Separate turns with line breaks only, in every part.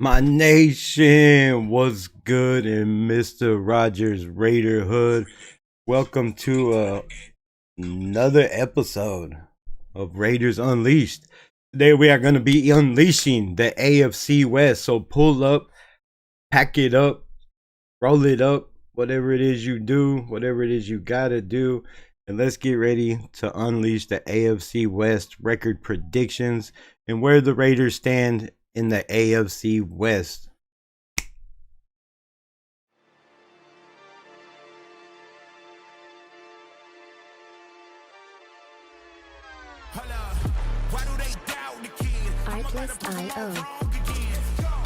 My nation was good in Mr. Rogers Raider Hood. Welcome to another episode of Raiders Unleashed. Today we are going to be unleashing the AFC West. So pull up, pack it up, roll it up, whatever it is you do, whatever it is you got to do. And let's get ready to unleash the AFC West record predictions and where the Raiders stand in the AFC West.
Artlist.io.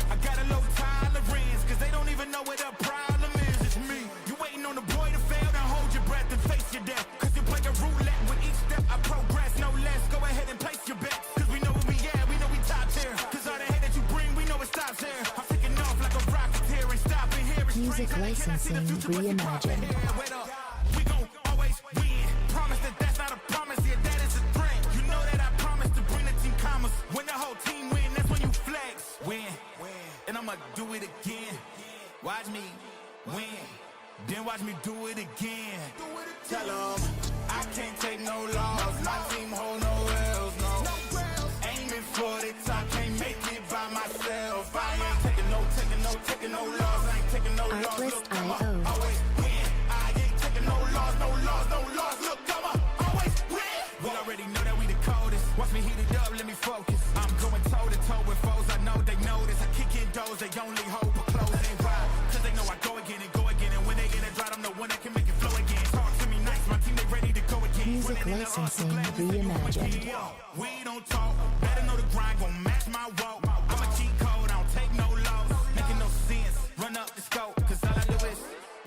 I got a low tolerance, cause they don't even know what the problem is. It's me. You waiting on the boy to fail, then hold your breath and face your death. Cause you play a roulette with each step I progress, no less. Go ahead and place your bets. Cause we know where we at, we know we top tier. Cause all the hate that you bring, we know it stops here. I'm taking off like a rocket here and stopping here.
Music licensing reimagined.
We gon' always win. Promise that that's not a promise, yeah, that is a threat. You know that I promise to bring the team commas. When the whole team win, that's when you flex. Win, and I'ma do it again. Watch me win, then watch me do it again. Tell 'em I can't take no loss. My team hold no L's, no. Aiming for the top, can't make it by myself. I ain't taking no loss. I ain't taking no loss. Look, come on, always win. I ain't taking no loss. Look, come on, always win. We already know that we the coldest. Watch me heat it up, let me focus. I'm going toe to toe with foes. I know they notice. I kick in doors, they only hope for close. That ain't wild, cause they know I go again. And when they get it dry, I'm the one that can make it flow again. Talk to me nice, my team, they ready to go again.
Music licensing reimagined.
We don't talk, better know the grind, gon' match my walk. I'm a cheat code, I don't take no loss. Making no sense, run up the scope, cause all I do is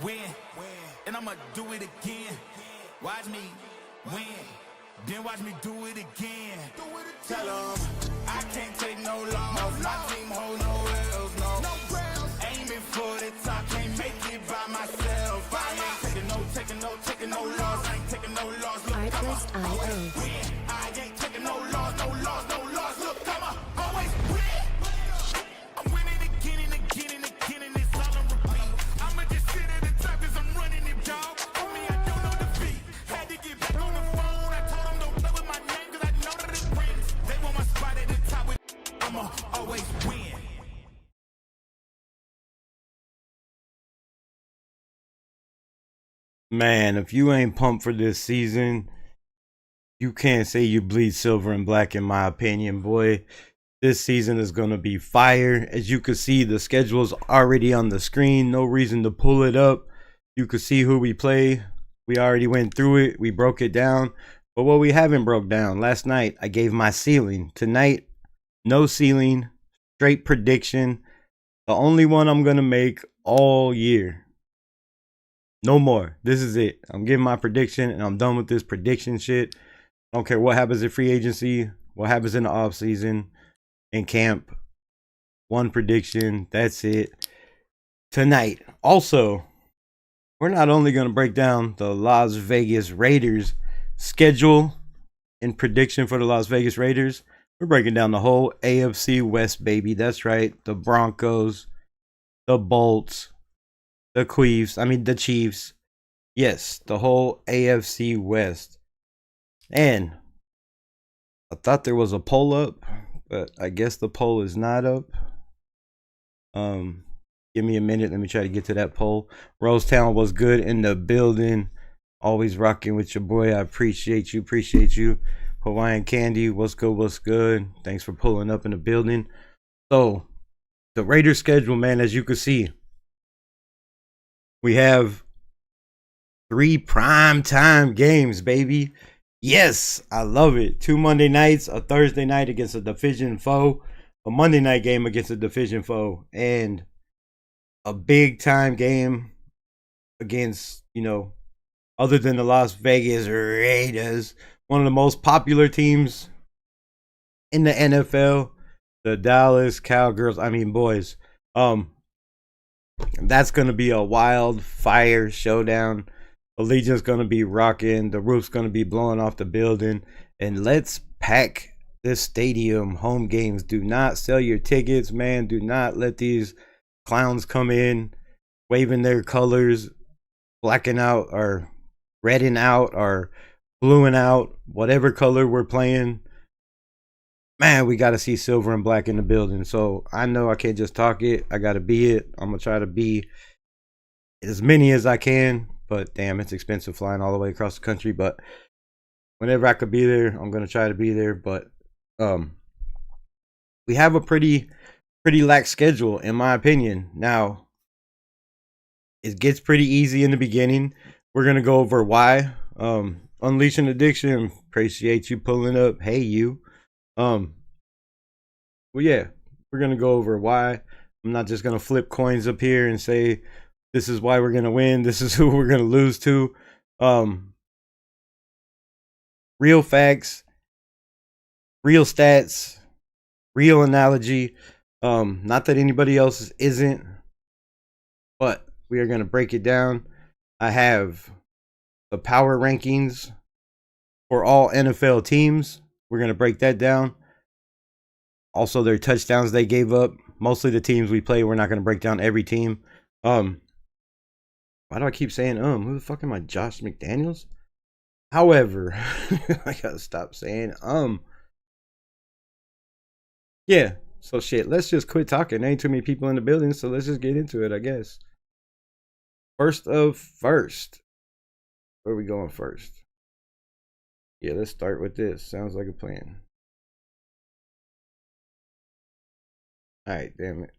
win. And I'ma do it again. Watch me win, then watch me do it again. Tell 'em I can't take no loss. My team hold no L's, no. Aiming for the top, can't make it by myself. I ain't taking no loss. I ain't taking no loss. Look, come on, always
Artlist.io.
win. I ain't taking no loss. Look, come on, always win. I'm winning again and again and again, and it's all on repeat. I'ma just sit at the top cause I'm running it, dog. On me, I don't know defeat. Had to get back on the phone. I told them don't play with my name cause I know that it wins. They want my spot at the top with I'ma always win.
Man, if you ain't pumped for this season, you can't say you bleed silver and black, in my opinion, boy. This season is going to be fire. As you can see, the schedule's already on the screen. No reason to pull it up. You can see who we play. We already went through it. We broke it down. But what we haven't broke down, last night, I gave my ceiling. Tonight, no ceiling, straight prediction. The only one I'm going to make all year. No more. This is it. I'm giving my prediction and I'm done with this prediction shit. I don't care what happens in free agency, what happens in the off season, in camp. One prediction. That's it. Tonight. Also, we're not only going to break down the Las Vegas Raiders schedule and prediction for the Las Vegas Raiders. We're breaking down the whole AFC West, baby. That's right. The Broncos, the Bolts, the Chiefs. Yes, the whole AFC West. And I thought there was a poll up, but I guess the poll is not up. Give me a minute. Let me try to get to that poll. Rosetown was good in the building. Always rocking with your boy. I appreciate you. Hawaiian Candy, what's good? Thanks for pulling up in the building. So, the Raiders schedule, man, as you can see, we have 3 prime time games, baby. Yes, I love it. 2 Monday nights, a Thursday night against a division foe, a Monday night game against a division foe, and a big time game against, other than the Las Vegas Raiders, one of the most popular teams in the NFL, the Dallas Cowgirls. Boys. That's going to be a wildfire showdown. Allegiant's going to be rocking. The roof's going to be blowing off the building. And let's pack this stadium, home games. Do not sell your tickets, man. Do not let these clowns come in waving their colors, blacking out or redding out or bluing out, whatever color we're playing. Man, we got to see silver and black in the building. So I know I can't just talk it. I got to be it. I'm going to try to be as many as I can. But damn, it's expensive flying all the way across the country. But whenever I could be there, I'm going to try to be there. But we have a pretty lax schedule, in my opinion. Now, it gets pretty easy in the beginning. We're going to go over why. Unleashing Addiction, appreciate you pulling up. Hey, you. Well, yeah, we're gonna go over why. I'm not just gonna flip coins up here and say this is why we're gonna win. This is who we're gonna lose to. Real facts, real stats, real analogy. Not that anybody else isn't, but we are gonna break it down. I have the power rankings for all NFL teams. We're gonna break that down. Also, their touchdowns they gave up. Mostly the teams we play. We're not going to break down every team. Why do I keep saying Who the fuck am I? Josh McDaniels? However, I gotta stop saying Yeah. So shit. Let's just quit talking. There ain't too many people in the building, so let's just get into it, I guess. First. Where are we going first? Yeah, let's start with this. Sounds like a plan. All right, damn it.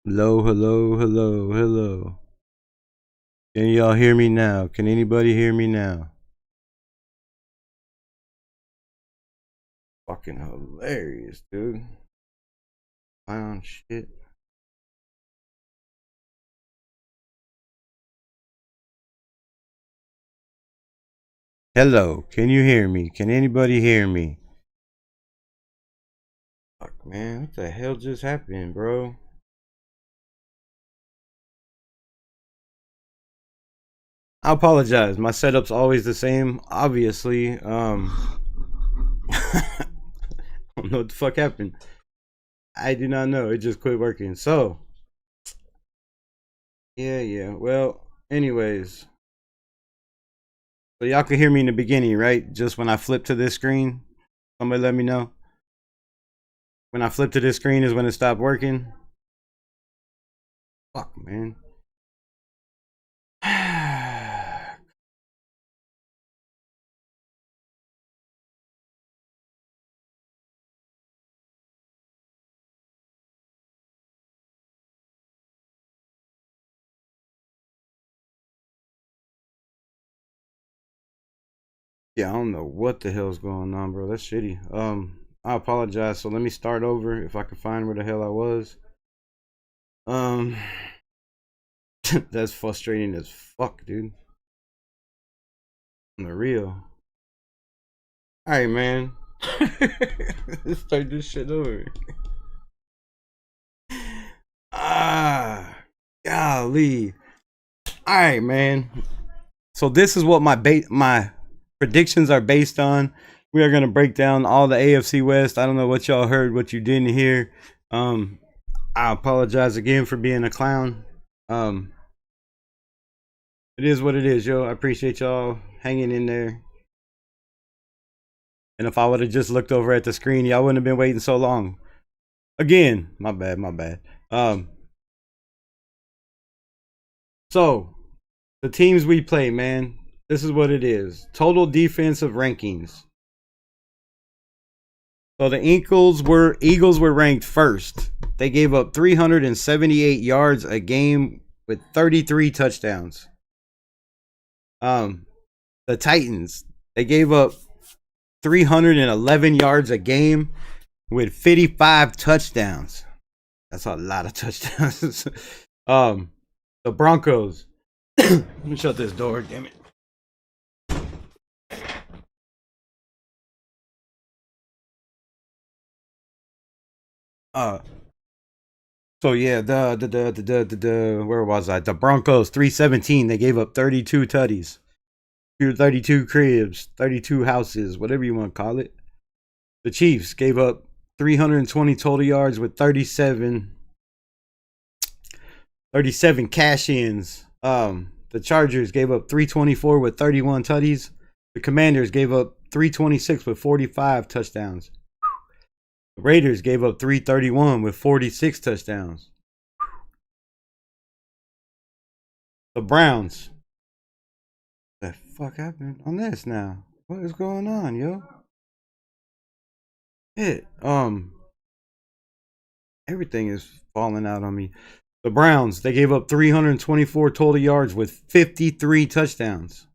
Hello, hello, hello, hello. Can y'all hear me now? Can anybody hear me now? Fucking hilarious, dude. Clown shit. Hello, can you hear me? Can anybody hear me? Fuck, man, what the hell just happened, bro? I apologize. My setup's always the same, obviously. I don't know what the fuck happened. I do not know. It just quit working. So, yeah. Well, anyways. So y'all could hear me in the beginning, right? Just when I flip to this screen. Somebody let me know. When I flip to this screen is when it stopped working. Fuck, man. Yeah, I don't know what the hell's going on, bro. That's shitty. I apologize. So let me start over if I can find where the hell I was. That's frustrating as fuck, dude. On the real. Alright, man. Let's start this shit over. Golly. Alright, man. So this is what my predictions are based on. We are gonna break down all the AFC West. I don't know what y'all heard, what you didn't hear. I apologize again for being a clown. It is what it is, yo. I appreciate y'all hanging in there. And if I would have just looked over at the screen, y'all wouldn't have been waiting so long. Again, my bad. So the teams we play, man, this is what it is. Total defensive rankings. So the Eagles were ranked first. They gave up 378 yards a game with 33 touchdowns. The Titans, they gave up 311 yards a game with 55 touchdowns. That's a lot of touchdowns. The Broncos. Let me shut this door, damn it. So yeah, the where was I? The Broncos 317. They gave up 32 tutties, 32 cribs, 32 houses, whatever you want to call it. The Chiefs gave up 320 total yards with 37 cash-ins. The Chargers gave up 324 with 31 tutties. The Commanders gave up 326 with 45 touchdowns. The Raiders gave up 331 with 46 touchdowns. The Browns. What the fuck happened on this now? What is going on, yo? Everything is falling out on me. The Browns, they gave up 324 total yards with 53 touchdowns.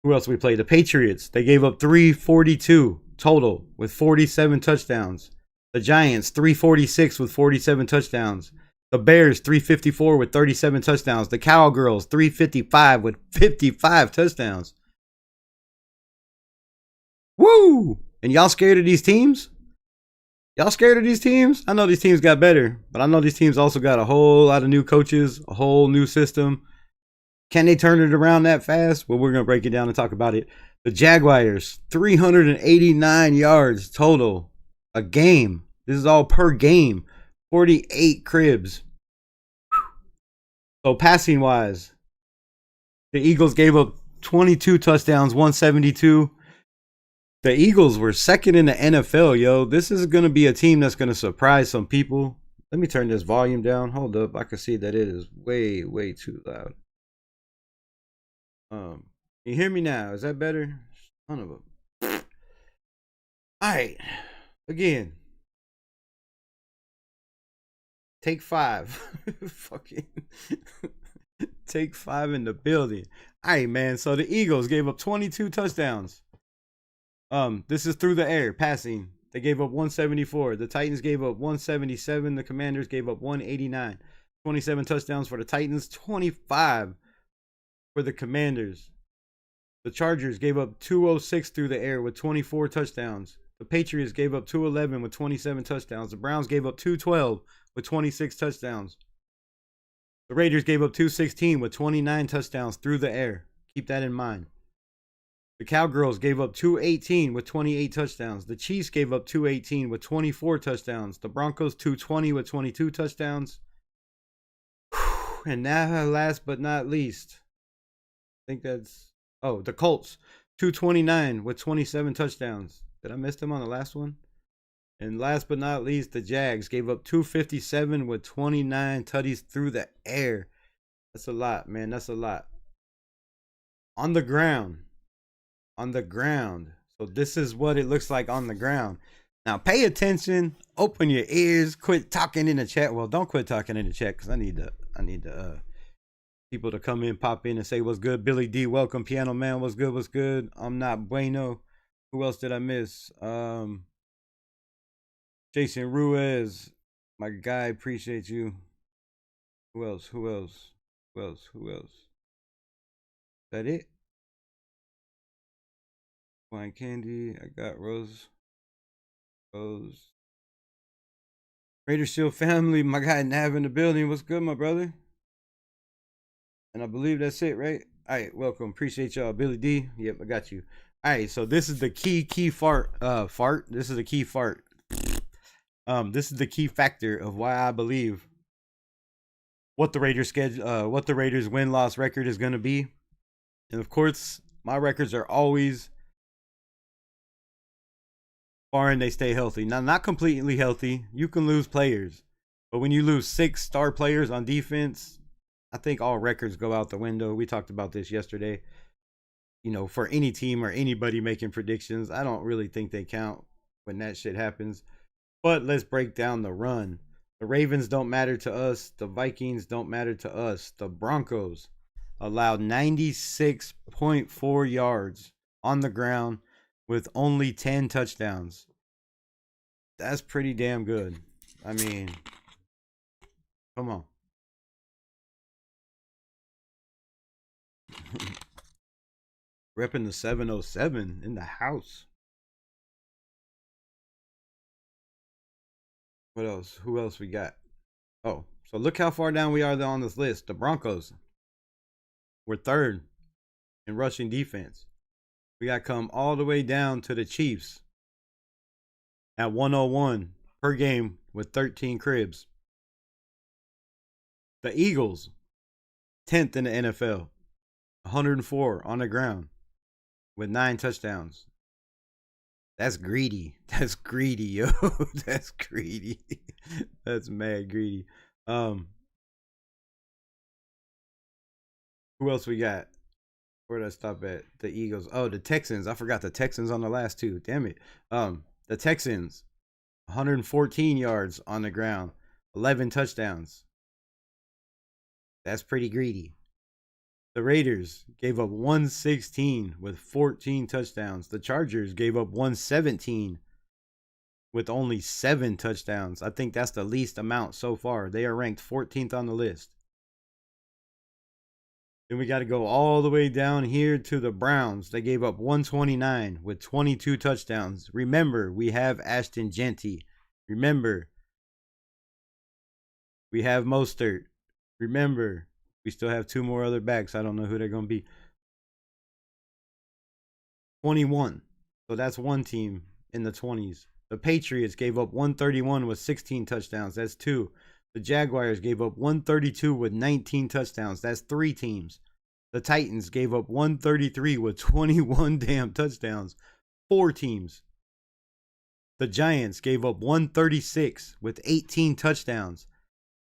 Who else we played? The Patriots, they gave up 342 total with 47 touchdowns. The Giants, 346 with 47 touchdowns. The Bears, 354 with 37 touchdowns. The Cowgirls, 355 with 55 touchdowns. Woo! And y'all scared of these teams? Y'all scared of these teams? I know these teams got better, but I know these teams also got a whole lot of new coaches, a whole new system. Can they turn it around that fast? Well, we're going to break it down and talk about it. The Jaguars, 389 yards total a game. This is all per game. 48 cribs. So passing wise, the Eagles gave up 22 touchdowns, 172. The Eagles were second in the NFL, yo. This is going to be a team that's going to surprise some people. Let me turn this volume down. Hold up. I can see that it is way, way too loud. Can you hear me now? Is that better? Son of a... All right. Again. Take 5. Fucking take 5 in the building. All right, man. So the Eagles gave up 22 touchdowns. This is through the air, passing. They gave up 174. The Titans gave up 177. The Commanders gave up 189. 27 touchdowns for the Titans, 25 for the Commanders. The Chargers gave up 206 through the air with 24 touchdowns. The Patriots gave up 211 with 27 touchdowns. The Browns gave up 212 with 26 touchdowns. The Raiders gave up 216 with 29 touchdowns through the air. Keep that in mind. The Cowgirls gave up 218 with 28 touchdowns. The Chiefs gave up 218 with 24 touchdowns. The Broncos 220 with 22 touchdowns. And now, last but not least, I think that's... Oh, the Colts 229 with 27 touchdowns. Did I miss them on the last one? And last but not least, the Jags gave up 257 with 29 tutties through the air. That's a lot, man. That's a lot. On the ground. On the ground. So this is what it looks like on the ground. Now pay attention. Open your ears. Quit talking in the chat. Well, don't quit talking in the chat because I need people to come in, pop in, and say what's good. Billy D, welcome. Piano Man, what's good? What's good? I'm not bueno. Who else did I miss? Jason Ruiz, my guy, appreciate you. Who else? Who else? Who else? Who else? Is that it? Wine Candy. I got Rose. Raider Shield family, my guy Nav in the building. What's good, my brother? And I believe that's it, right? All right, welcome. Appreciate y'all. Billy D. Yep, I got you. All right, so this is the key fart. This is the key fart. This is the key factor of why I believe what the Raiders schedule, what the Raiders win-loss record is going to be. And of course, my records are always barring they stay healthy. Now, not completely healthy. You can lose players, but when you lose 6 star players on defense, I think all records go out the window. We talked about this yesterday. You know, for any team or anybody making predictions, I don't really think they count when that shit happens. But let's break down the run. The Ravens don't matter to us. The Vikings don't matter to us. The Broncos allowed 96.4 yards on the ground with only 10 touchdowns. That's pretty damn good. I mean, come on. Repping the 707 in the house. What else? Who else we got? Oh, so look how far down we are on this list. The Broncos were 3rd in rushing defense. We got to come all the way down to the Chiefs at 101 per game with 13 cribs. The Eagles, 10th in the NFL, 104 on the ground with 9 touchdowns. That's greedy. That's greedy, yo. That's greedy. That's mad greedy. Who else we got? Where did I stop at? The Eagles. Oh, the Texans. I forgot the Texans on the last 2. Damn it. The Texans, 114 yards on the ground, 11 touchdowns. That's pretty greedy. The Raiders gave up 116 with 14 touchdowns. The Chargers gave up 117 with only 7 touchdowns. I think that's the least amount so far. They are ranked 14th on the list. Then we got to go all the way down here to the Browns. They gave up 129 with 22 touchdowns. Remember, we have Ashton Genty. Remember, we have Mostert. Remember, we still have 2 more other backs. I don't know who they're going to be. 21. So that's one team in the 20s. The Patriots gave up 131 with 16 touchdowns. That's 2. The Jaguars gave up 132 with 19 touchdowns. That's 3 teams. The Titans gave up 133 with 21 damn touchdowns. 4 teams. The Giants gave up 136 with 18 touchdowns.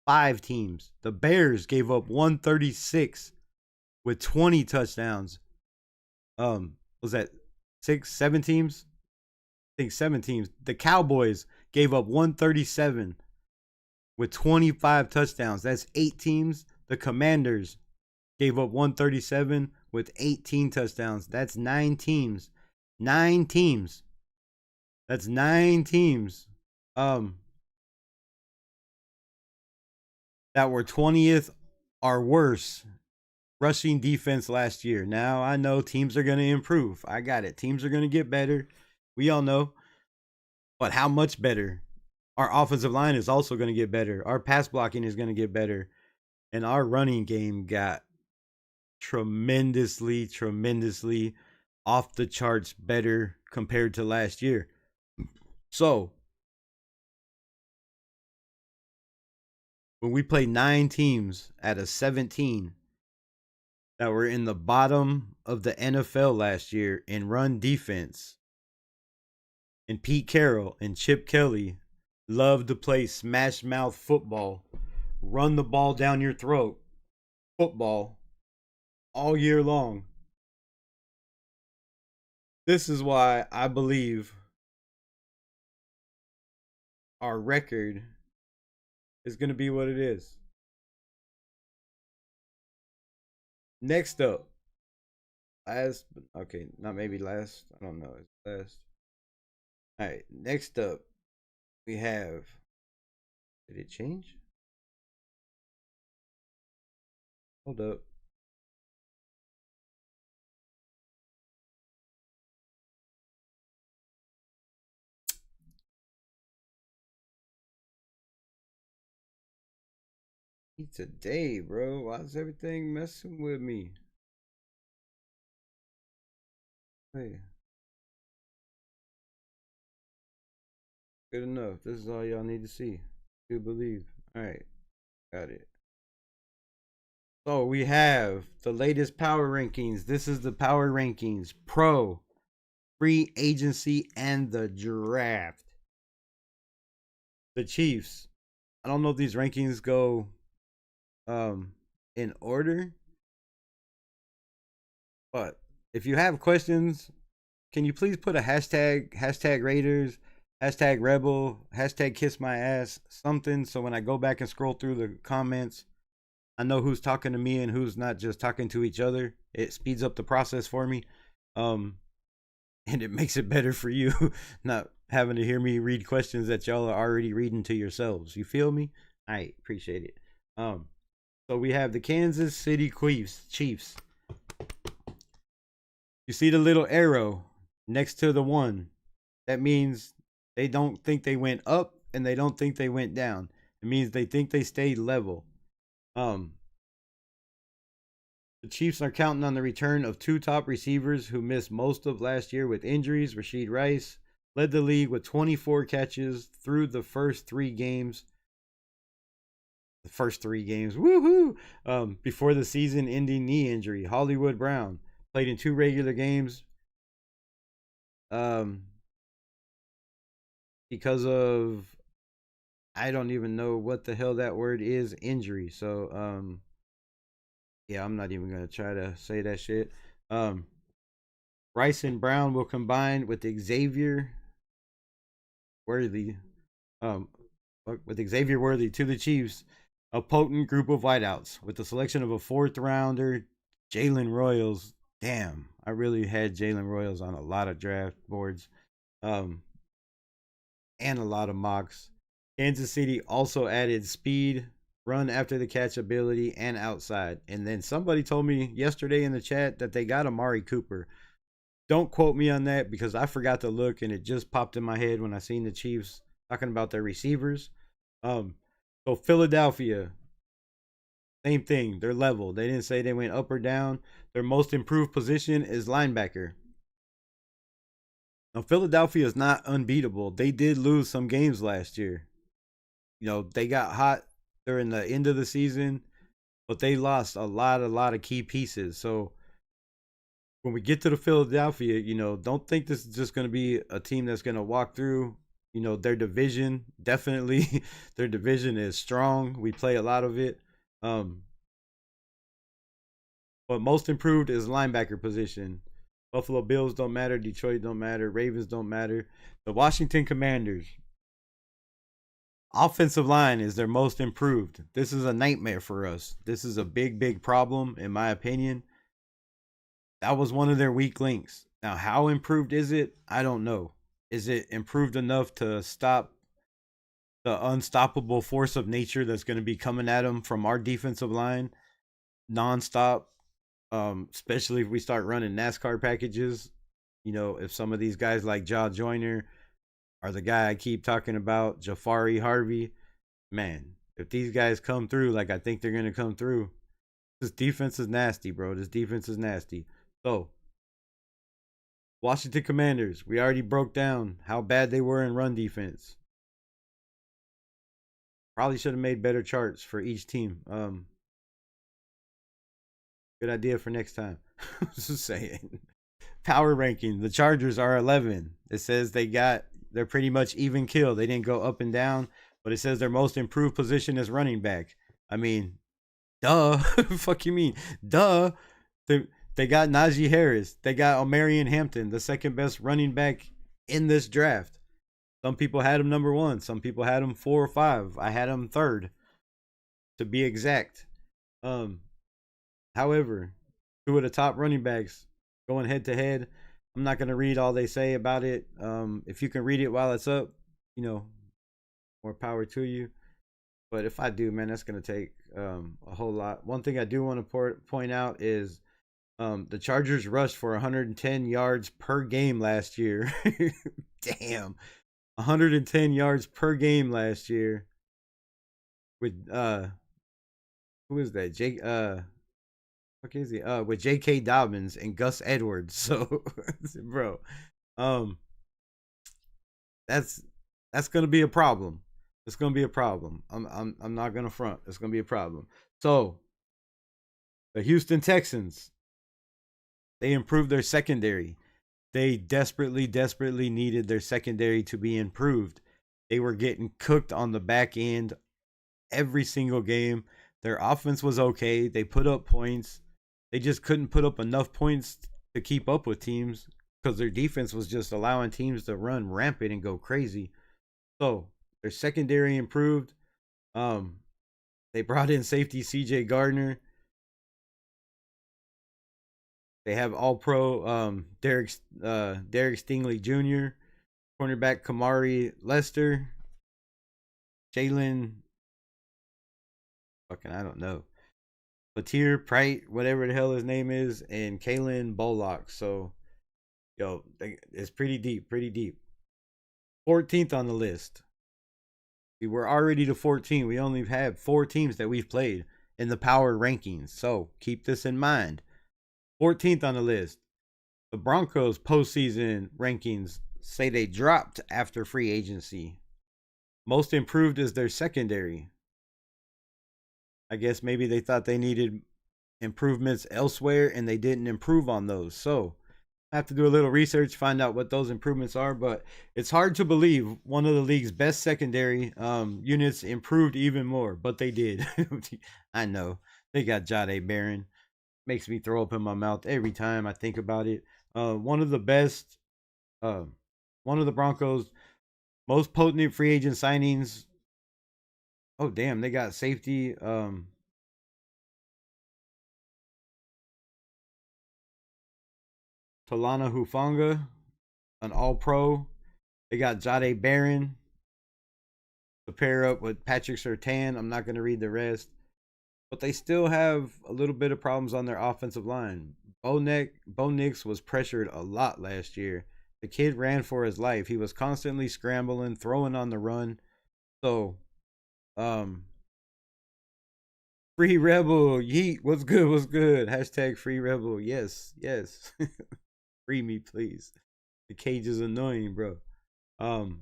5 teams. The Bears gave up 136 with 20 touchdowns. Was that 7 teams? I think 7 teams. The Cowboys gave up 137 with 25 touchdowns. That's 8 teams. The Commanders gave up 137 with 18 touchdowns. That's 9 teams. 9 teams. That's 9 teams. That were 20th or worse rushing defense last year. Now I know teams are going to improve. I got it. Teams are going to get better. We all know. But how much better? Our offensive line is also going to get better. Our pass blocking is going to get better. And our running game got tremendously off the charts better compared to last year. So, when we played 9 teams out of 17 that were in the bottom of the NFL last year in run defense, and Pete Carroll and Chip Kelly love to play smash mouth football, run the ball down your throat football all year long. This is why I believe our record is going to be what it is. Next up, not maybe last. I don't know. It's last. All right, next up, we have. Did it change? Hold up. Today, bro. Why is everything messing with me? Hey. Good enough. This is all y'all need to see. Do believe. Alright. Got it. So we have the latest power rankings. This is the power rankings. Pro, free agency, and the draft. The Chiefs. I don't know if these rankings go in order, but if you have questions, can you please put a hashtag Raiders, hashtag Rebel, hashtag Kiss My Ass, something, so when I go back and scroll through the comments, I know who's talking to me and who's not just talking to each other. It speeds up the process for me, and it makes it better for you not having to hear me read questions that y'all are already reading to yourselves. You feel me? I appreciate it. So we have the Kansas City Chiefs. You see the little arrow next to the 1. That means they don't think they went up and they don't think they went down. It means they think they stayed level. The Chiefs are counting on the return of 2 top receivers who missed most of last year with injuries. Rashid Rice led the league with 24 catches through the first 3 games. Woohoo! Before the season-ending knee injury. Hollywood Brown played in 2 regular games. Because of, I don't even know what the hell that word is, injury. So, yeah, I'm not even gonna try to say that shit. Rice and Brown will combine with Xavier Worthy. With Xavier Worthy to the Chiefs. A potent group of wideouts with the selection of a 4th rounder, Jalen Royals. Damn, I really had Jalen Royals on a lot of draft boards, and a lot of mocks. Kansas City also added speed, run after the catch ability, and outside. And then somebody told me yesterday in the chat that they got Amari Cooper. Don't quote me on that because I forgot to look and it just popped in my head when I seen the Chiefs talking about their receivers. So Philadelphia, same thing. They're level. They didn't say they went up or down. Their most improved position is linebacker. Now, Philadelphia is not unbeatable. They did lose some games last year. You know, they got hot during the end of the season, but they lost a lot of key pieces. So when we get to the Philadelphia, you know, don't think this is just going to be a team that's going to walk through. You know, their division, definitely, their division is strong. We play a lot of it. But most improved is linebacker position. Buffalo Bills don't matter. Detroit don't matter. Ravens don't matter. The Washington Commanders. Offensive line is their most improved. This is a nightmare for us. This is a big, big problem, in my opinion. That was one of their weak links. Now, how improved is it? I don't know. Is it improved enough to stop the unstoppable force of nature that's going to be coming at them from our defensive line nonstop? Especially if we start running NASCAR packages. You know, if some of these guys like Jaw Joyner or the guy I keep talking about, Jafari Harvey, man, if these guys come through like I think they're going to come through, this defense is nasty, bro. This defense is nasty. So, Washington Commanders, we already broke down how bad they were in run defense. Probably should have made better charts for each team. Good idea for next time. Just saying. Power ranking. The Chargers are 11. It says they're pretty much even kill. They didn't go up and down, but it says their most improved position is running back. I mean, duh. Fuck you mean? Duh. They got Najee Harris. They got Omarion Hampton, the second best running back in this draft. Some people had him number 1. Some people had him 4 or 5. I had him 3rd, to be exact. However, 2 of the top running backs going head to head. I'm not going to read all they say about it. If you can read it while it's up, you know, more power to you. But if I do, man, that's going to take a whole lot. One thing I do want to point out is the Chargers rushed for 110 yards per game last year. Damn. 110 yards per game last year. With who is that? What is he? With J.K. Dobbins and Gus Edwards. So, bro, that's gonna be a problem. It's gonna be a problem. I'm not gonna front. It's gonna be a problem. So, the Houston Texans, they improved their secondary. They desperately needed their secondary to be improved. They were getting cooked on the back end every single game. Their offense was okay. They put up points. They just couldn't put up enough points to keep up with teams because their defense was just allowing teams to run rampant and go crazy. So their secondary improved. They brought in safety CJ Gardner. They have all-pro Derek Stingley Jr., cornerback Kamari Lester, Jalen, I don't know, Latir Prite, whatever the hell his name is, and Kalen Bullock. So, yo, it's pretty deep. 14th on the list. We were already to 14. We only have 4 teams that we've played in the power rankings. So keep this in mind. 14th on the list. The Broncos postseason rankings say they dropped after free agency. Most improved is their secondary. I guess maybe they thought they needed improvements elsewhere and they didn't improve on those. So I have to do a little research, find out what those improvements are. But it's hard to believe one of the league's best secondary units improved even more. But they did. I know. They got Jahdae Barron. Makes me throw up in my mouth every time I think about it. One of the Broncos' most potent free agent signings. Oh, damn, they got safety. Talana Hufanga, an all-pro. They got Jahdae Barron to pair up with Patrick Surtain. I'm not going to read the rest. But they still have a little bit of problems on their offensive line. Bo Nix was pressured a lot last year. The kid ran for his life. He was constantly scrambling, throwing on the run. So, Free Rebel, yeet, what's good? Hashtag Free Rebel, yes. Free me, please. The cage is annoying, bro. I'm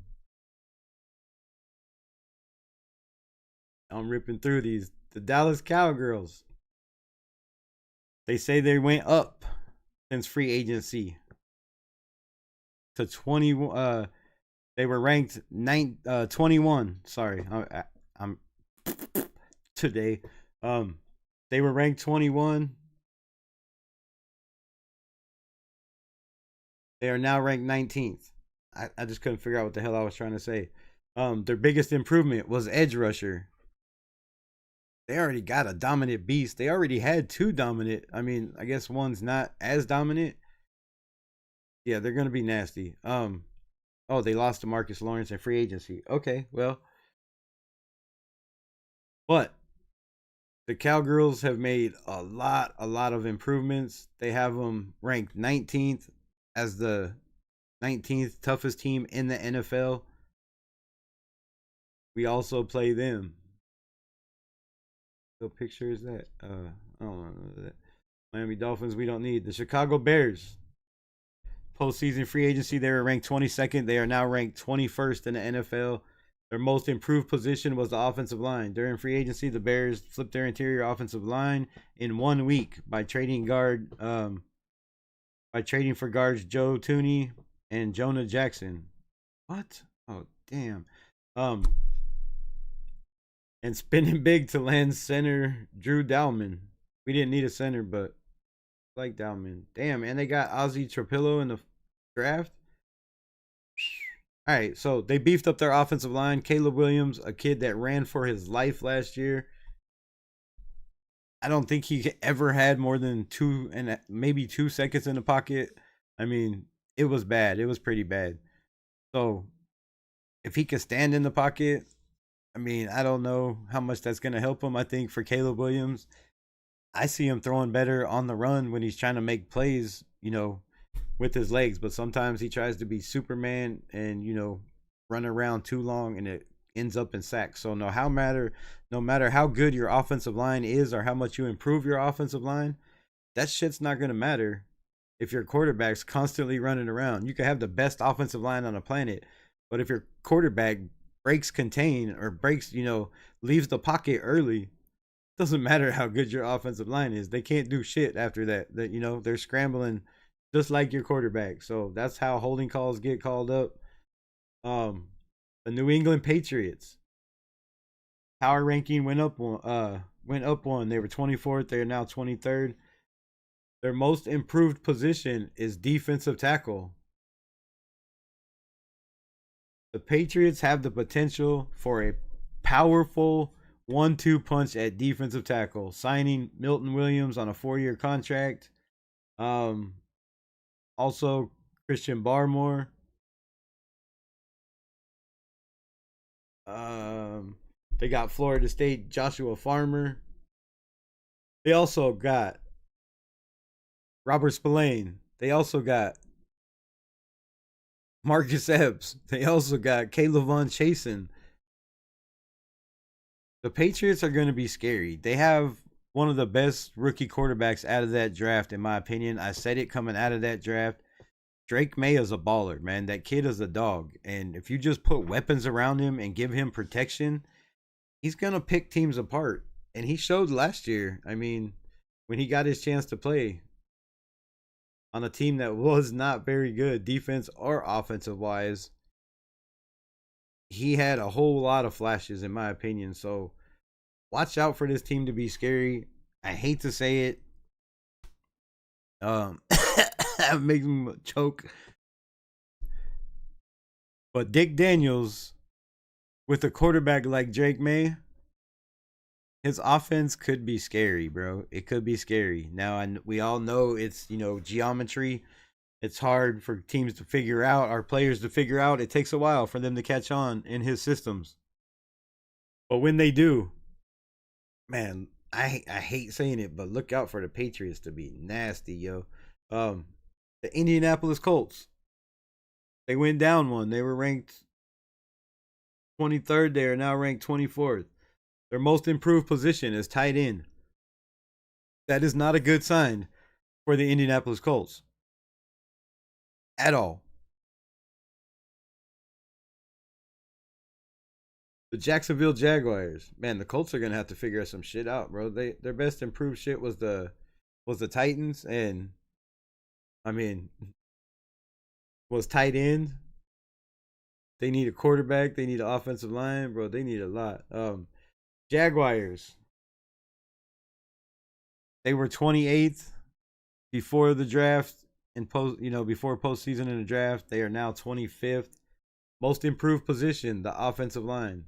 ripping through these. The Dallas Cowgirls. They say they went up since free agency to 20. They were ranked 21. Sorry, I'm today. They were ranked 21. They are now ranked 19th. I just couldn't figure out what the hell I was trying to say. Their biggest improvement was edge rusher. They already got a dominant beast. They already had two dominant. I mean, I guess one's not as dominant. Yeah, they're gonna be nasty. Oh, they lost to Marcus Lawrence in free agency. Okay, well, but the Cowgirls have made a lot of improvements. They have them ranked 19th as the 19th toughest team in the NFL. We also play them. What picture is that? I don't know that. Miami Dolphins, we don't need. The Chicago Bears, postseason free agency, they were ranked 22nd. They are now ranked 21st in the NFL. Their most improved position was the offensive line. During free agency, the Bears flipped their interior offensive line in 1 week by trading for guards Joe Tooney and Jonah Jackson. What? Oh, damn. And spending big to land center Drew Dalman. We didn't need a center, but I like Dalman. Damn, and they got Ozzie Trapillo in the draft. All right, so they beefed up their offensive line. Caleb Williams, a kid that ran for his life last year. I don't think he ever had more than maybe 2 seconds in the pocket. I mean, it was bad. It was pretty bad. So if he could stand in the pocket, I mean, I don't know how much that's going to help him. I think for Caleb Williams, I see him throwing better on the run when he's trying to make plays, with his legs. But sometimes he tries to be Superman and, run around too long and it ends up in sacks. So no matter how good your offensive line is or how much you improve your offensive line, that shit's not going to matter if your quarterback's constantly running around. You can have the best offensive line on the planet, but if your quarterback breaks contain or leaves the pocket early, doesn't matter how good your offensive line is. They can't do shit after that. They're scrambling just like your quarterback. So that's how holding calls get called up. The New England Patriots power ranking went up one. They were 24th. They are now 23rd. Their most improved position is defensive tackle. The Patriots have the potential for a powerful 1-2 punch at defensive tackle, signing Milton Williams on a 4-year contract. Also Christian Barmore. They got Florida State Joshua Farmer. They also got Robert Spillane. They also got Marcus Epps. They also got Caleb Von Chasen. The Patriots are going to be scary. They have one of the best rookie quarterbacks out of that draft, in my opinion. I said it coming out of that draft. Drake May is a baller, man. That kid is a dog. And if you just put weapons around him and give him protection, he's going to pick teams apart. And he showed last year. I mean, when he got his chance to play on a team that was not very good, defense or offensive wise, he had a whole lot of flashes, in my opinion. So watch out for this team to be scary. I hate to say it. That makes me choke. But Dick Daniels, with a quarterback like Drake May, his offense could be scary, bro. It could be scary. Now, and we all know it's, geometry. It's hard for teams to figure out, our players to figure out. It takes a while for them to catch on in his systems. But when they do, man, I hate saying it, but look out for the Patriots to be nasty, yo. The Indianapolis Colts, they went down one. They were ranked 23rd. They are now ranked 24th. Their most improved position is tight end. That is not a good sign for the Indianapolis Colts at all. The Jacksonville Jaguars, man, the Colts are gonna have to figure some shit out, bro. Their best improved shit was the Titans, and I mean, was tight end. They need a quarterback. They need an offensive line, bro. They need a lot. Jaguars, they were 28th before the draft and before postseason in the draft. They are now 25th. Most improved position, the offensive line.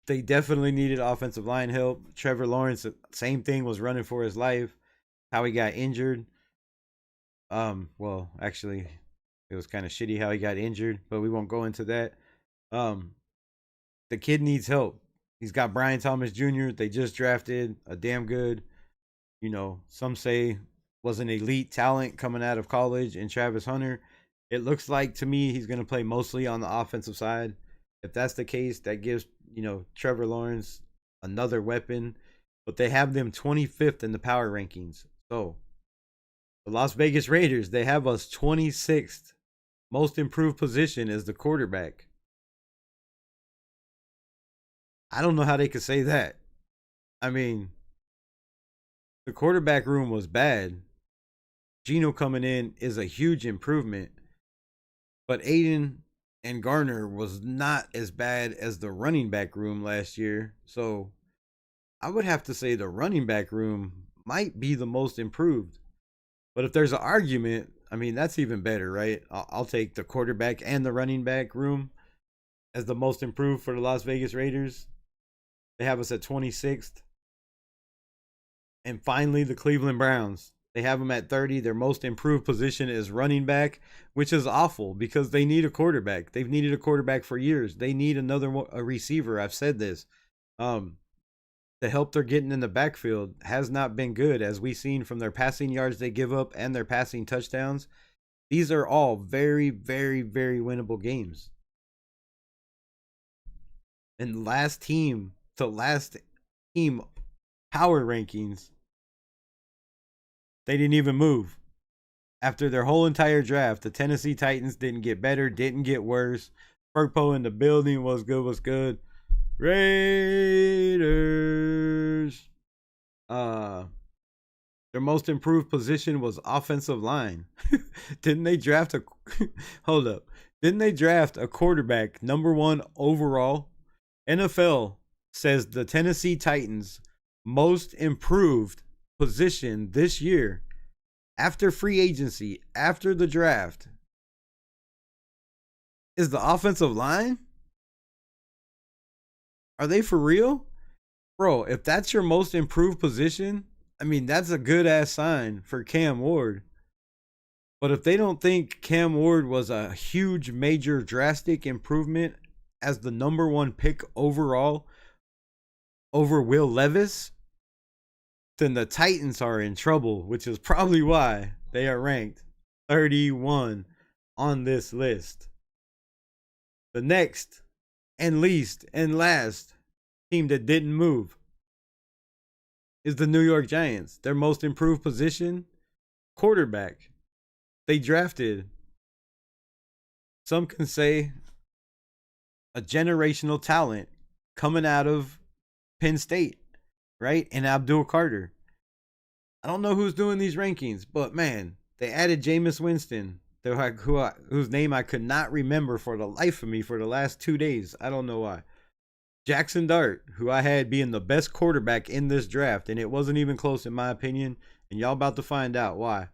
They definitely needed offensive line help. Trevor Lawrence, same thing, was running for his life. How he got injured. Well, actually, it was kind of shitty how he got injured, but we won't go into that. Um, the kid needs help. He's got Brian Thomas Jr. They just drafted a damn good, some say was an elite talent coming out of college in Travis Hunter. It looks like to me he's going to play mostly on the offensive side. If that's the case, that gives, Trevor Lawrence another weapon. But they have them 25th in the power rankings. So the Las Vegas Raiders, they have us 26th. Most improved position is the quarterback. I don't know how they could say that. I mean, the quarterback room was bad. Geno coming in is a huge improvement. But Aiden and Garner was not as bad as the running back room last year. So I would have to say the running back room might be the most improved. But if there's an argument, I mean, that's even better, right? I'll take the quarterback and the running back room as the most improved for the Las Vegas Raiders. They have us at 26th. And finally, the Cleveland Browns. They have them at 30. Their most improved position is running back, which is awful because they need a quarterback. They've needed a quarterback for years. They need a receiver. I've said this. The help they're getting in the backfield has not been good, as we've seen from their passing yards they give up and their passing touchdowns. These are all very, very, very winnable games. And the last team power rankings, they didn't even move. After their whole entire draft, the Tennessee Titans didn't get better, didn't get worse. Purpo in the building, was good. Raiders. Their most improved position was offensive line. Didn't they draft a hold up? Didn't they draft a quarterback number 1 overall? NFL says the Tennessee Titans most improved position this year after free agency, after the draft, is the offensive line? Are they for real? Bro, if that's your most improved position, I mean, that's a good ass sign for Cam Ward. But if they don't think Cam Ward was a huge, major, drastic improvement as the number 1 pick overall over Will Levis, then the Titans are in trouble, which is probably why they are ranked 31 on this list. The next and least and last team that didn't move is the New York Giants. Their most improved position, quarterback. They drafted, some can say, a generational talent coming out of Penn State, right? And Abdul Carter. I don't know who's doing these rankings, but man, they added Jameis Winston, whose name I could not remember for the life of me for the last 2 days. I don't know why. Jackson Dart, who I had being the best quarterback in this draft, and it wasn't even close in my opinion, and y'all about to find out why.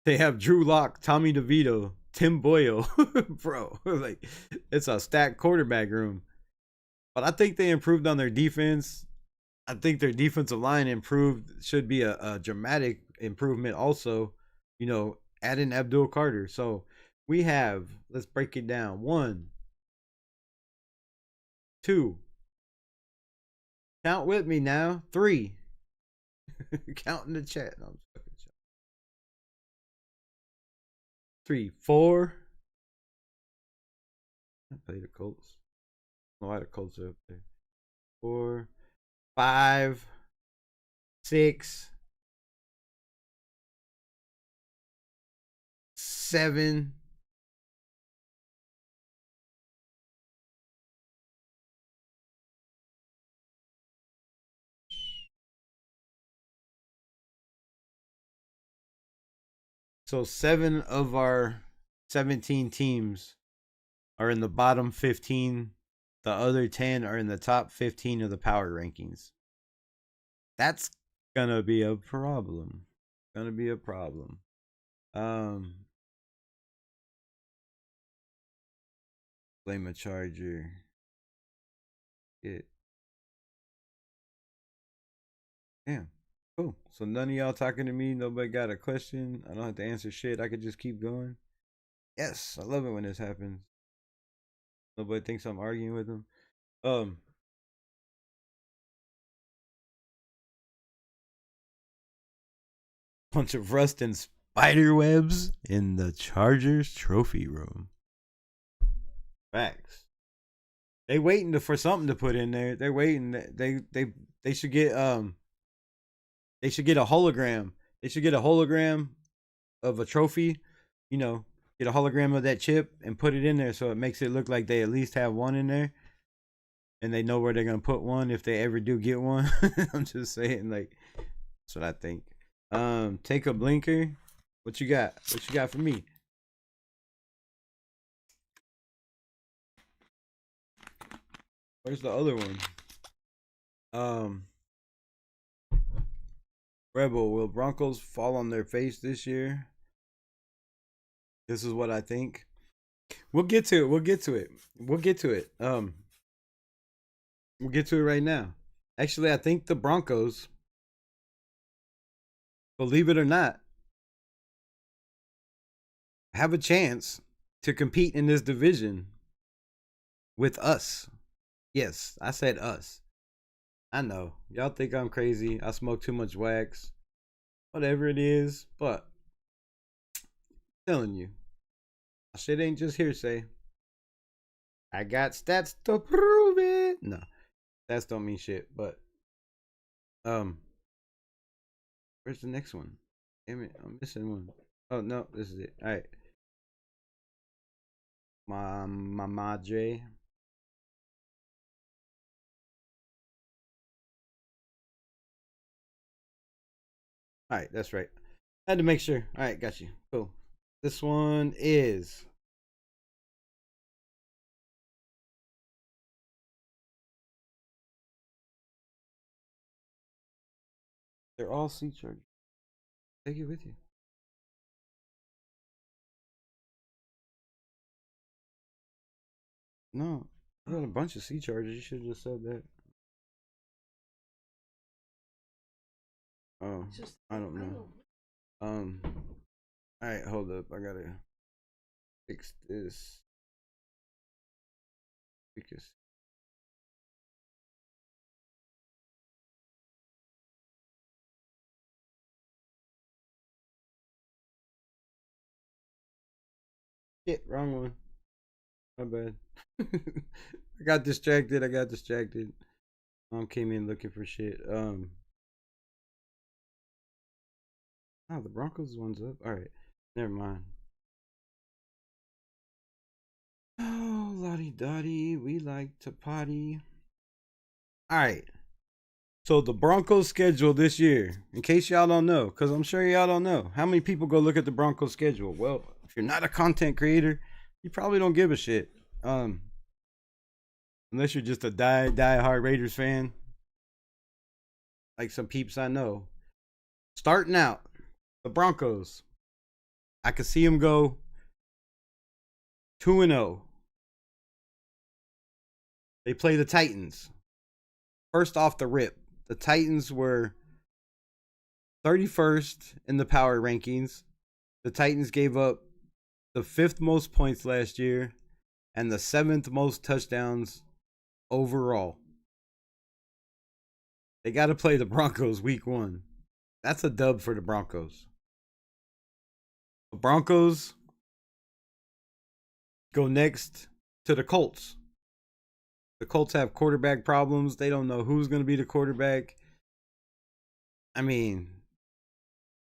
They have Drew Lock, Tommy DeVito, Tim Boyle. Bro, like, it's a stacked quarterback room. But I think they improved on their defense. I think their defensive line improved. Should be a dramatic improvement also, adding Abdul Carter. So we have, let's break it down. 1, 2. Count with me now. 3. Count in the chat. No, I'm just fucking shut. 3, 4. I play the Colts. I don't know why the Colts are up there. 4, 5, 6, 7. So 7 of our 17 teams are in the bottom 15. The other 10 are in the top 15 of the power rankings. That's gonna be a problem. Blame a Charger. It. Damn. Cool. So none of y'all talking to me. Nobody got a question. I don't have to answer shit. I could just keep going. Yes, I love it when this happens. Nobody thinks I'm arguing with them. Bunch of rust and spider webs in the Chargers trophy room. Facts. They waiting for something to put in there. They're waiting. They should get they should get a hologram. They should get a hologram of a trophy. You know, get a hologram of that chip and put it in there so it makes it look like they at least have one in there. And they know where they're gonna put one if they ever do get one. I'm just saying, like, that's what I think. Take a blinker. What you got? What you got for me? Where's the other one? Rebel, will Broncos fall on their face this year? This is what I think. We'll get to it. We'll get to it. We'll get to it. We'll get to it right now. Actually, I think the Broncos, believe it or not, have a chance to compete in this division with us. Yes, I said us. I know. Y'all think I'm crazy. I smoke too much wax. Whatever it is. But I'm telling you, my shit ain't just hearsay. I got stats to prove it. No, stats don't mean shit. But where's the next one? Damn it, I'm missing one. Oh no, this is it. All right. My madre. All right, that's right. I had to make sure. All right, got you. Cool. This one is they're all sea chargers. Take it with you. No, I got a bunch of sea chargers. You should have just said that. Oh, I don't know. All right, hold up. I gotta fix this. Because shit, wrong one. My bad. I got distracted. Mom came in looking for shit. Oh, the Broncos one's up. All right, never mind. Oh, lottie dottie, we like to potty. All right. So the Broncos schedule this year, in case y'all don't know, because I'm sure y'all don't know, how many people go look at the Broncos schedule? Well, if you're not a content creator, you probably don't give a shit. Unless you're just a die-hard Raiders fan, like some peeps I know. Starting out, the Broncos, I could see them go 2-0. They play the Titans. First off the rip, the Titans were 31st in the power rankings. The Titans gave up the 5th most points last year and the 7th most touchdowns overall. They got to play the Broncos week 1. That's a dub for the Broncos. The Broncos go next to the Colts. The Colts have quarterback problems. They don't know who's going to be the quarterback. I mean,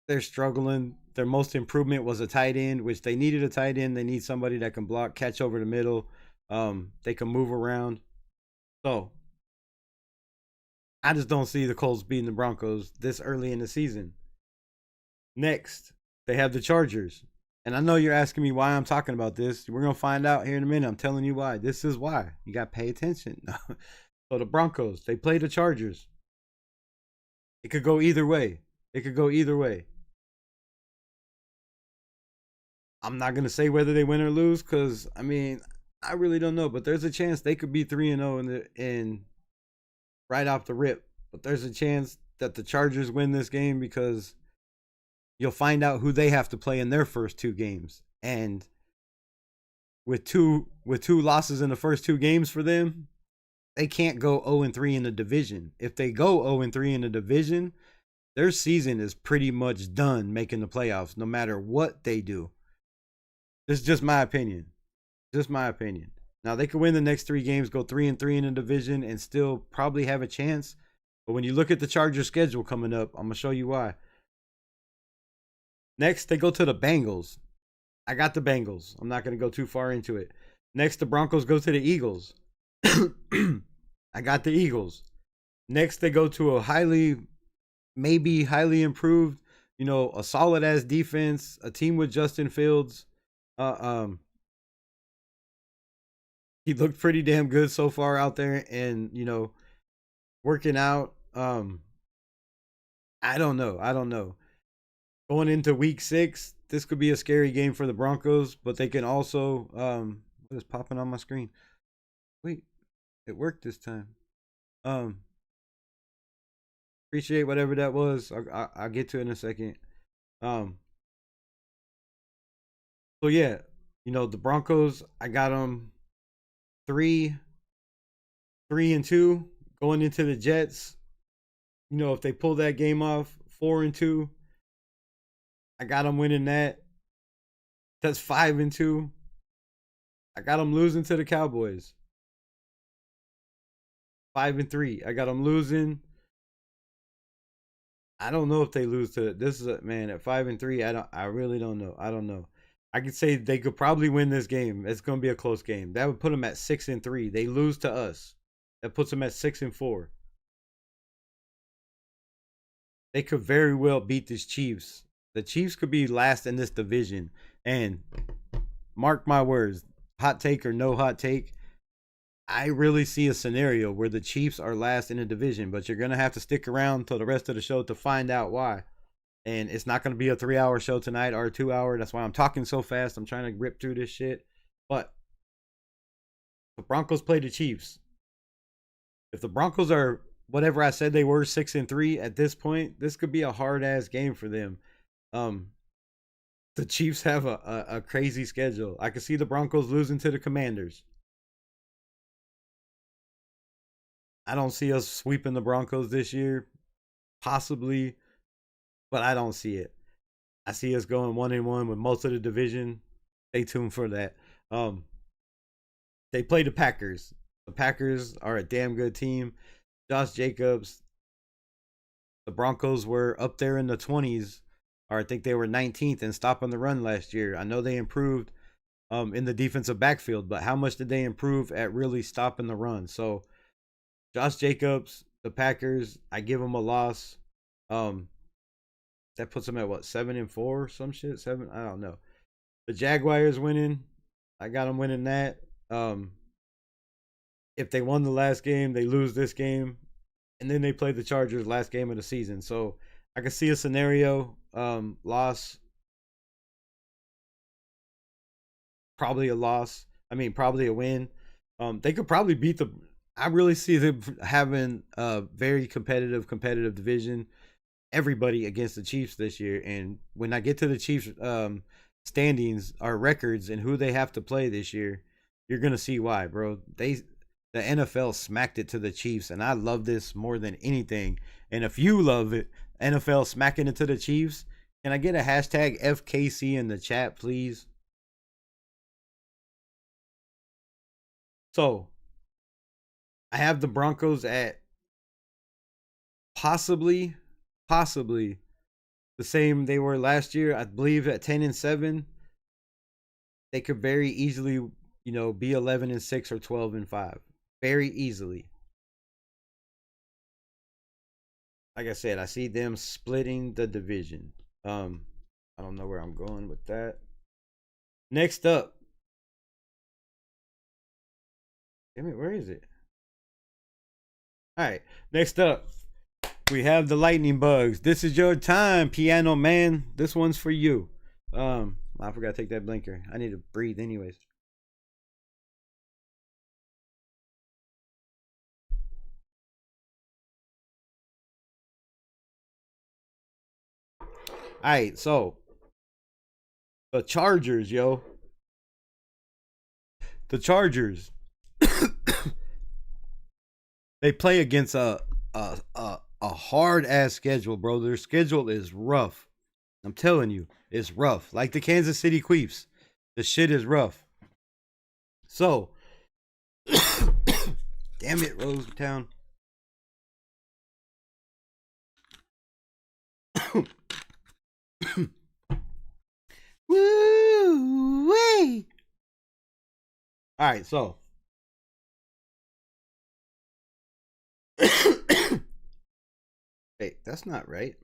they're struggling. Their most improvement was a tight end, which they needed a tight end. They need somebody that can block, catch over the middle. They can move around. So, I just don't see the Colts beating the Broncos this early in the season. Next, they have the Chargers. And I know you're asking me why I'm talking about this. We're going to find out here in a minute. I'm telling you why. This is why. You got to pay attention. So the Broncos, they play the Chargers. It could go either way. I'm not going to say whether they win or lose because, I mean, I really don't know, but there's a chance they could be 3-0 in right off the rip. But there's a chance that the Chargers win this game because you'll find out who they have to play in their first 2 games. And with two losses in the first 2 games for them, they can't go 0-3 in the division. If they go 0-3 in the division, their season is pretty much done making the playoffs, no matter what they do. This is just my opinion. Just my opinion. Now, they could win the next 3 games, go 3-3 in the division, and still probably have a chance. But when you look at the Chargers' schedule coming up, I'm going to show you why. Next, they go to the Bengals. I got the Bengals. I'm not going to go too far into it. Next, the Broncos go to the Eagles. I got the Eagles. Next, they go to a maybe highly improved, a solid ass defense, a team with Justin Fields. He looked pretty damn good so far out there, and working out. I don't know. Going into week 6, this could be a scary game for the Broncos, but they can also what is popping on my screen? Wait, it worked this time. Appreciate whatever that was. I'll get to it in a second. So yeah, the Broncos, I got them 3-2 going into the Jets. If they pull that game off, 4-2. I got them winning that. That's 5-2. I got them losing to the Cowboys. 5-3. I got them losing. I don't know if they lose to this is at 5-3. I really don't know. I don't know. I could say they could probably win this game. It's going to be a close game. That would put them at 6-3. They lose to us. That puts them at 6-4. They could very well beat these Chiefs. The Chiefs could be last in this division. And mark my words, hot take or no hot take, I really see a scenario where the Chiefs are last in the division, but you're going to have to stick around till the rest of the show to find out why. And it's not going to be a 3-hour show tonight or a 2-hour. That's why I'm talking so fast. I'm trying to rip through this shit. But the Broncos play the Chiefs. If the Broncos are whatever I said they were, 6-3 at this point, this could be a hard-ass game for them. The Chiefs have a crazy schedule. I could see the Broncos losing to the Commanders. I don't see us sweeping the Broncos this year. Possibly, but I don't see it. I see us going 1-1 with most of the division. Stay tuned for that. They play the Packers. The Packers are a damn good team. Josh Jacobs. The Broncos were up there in the 20s, or I think they were 19th in stopping the run last year. I know they improved in the defensive backfield, but how much did they improve at really stopping the run? So Josh Jacobs, the Packers, I give them a loss. That puts them at what, 7-4, some shit? 7, I don't know. The Jaguars winning, I got them winning that. If they won the last game, they lose this game, and then they play the Chargers last game of the season. So I can see a scenario, loss, probably a loss. Probably a win. They could probably beat I really see them having a very competitive division. Everybody against the Chiefs this year. And when I get to the Chiefs standings, our records, and who they have to play this year, you're going to see why, bro. The NFL smacked it to the Chiefs, and I love this more than anything. And if you love it, NFL smacking it to the Chiefs, can I get a hashtag FKC in the chat, please? So, I have the Broncos at possibly the same they were last year. I believe at 10-7. They could very easily, be 11-6 or 12-5. Very easily. Like I said, I see them splitting the division. I don't know where I'm going with that. Next up. Damn it, where is it? All right, next up, we have the lightning bugs. This is your time, Piano Man. This one's for you. I forgot to take that blinker. I need to breathe anyways. right, so the Chargers, yo. The Chargers. They play against a hard ass schedule, bro. Their schedule is rough. I'm telling you, it's rough. Like the Kansas City Chiefs. The shit is rough. So, damn it, Rosetown. Woo wee. All right, so hey, that's not right.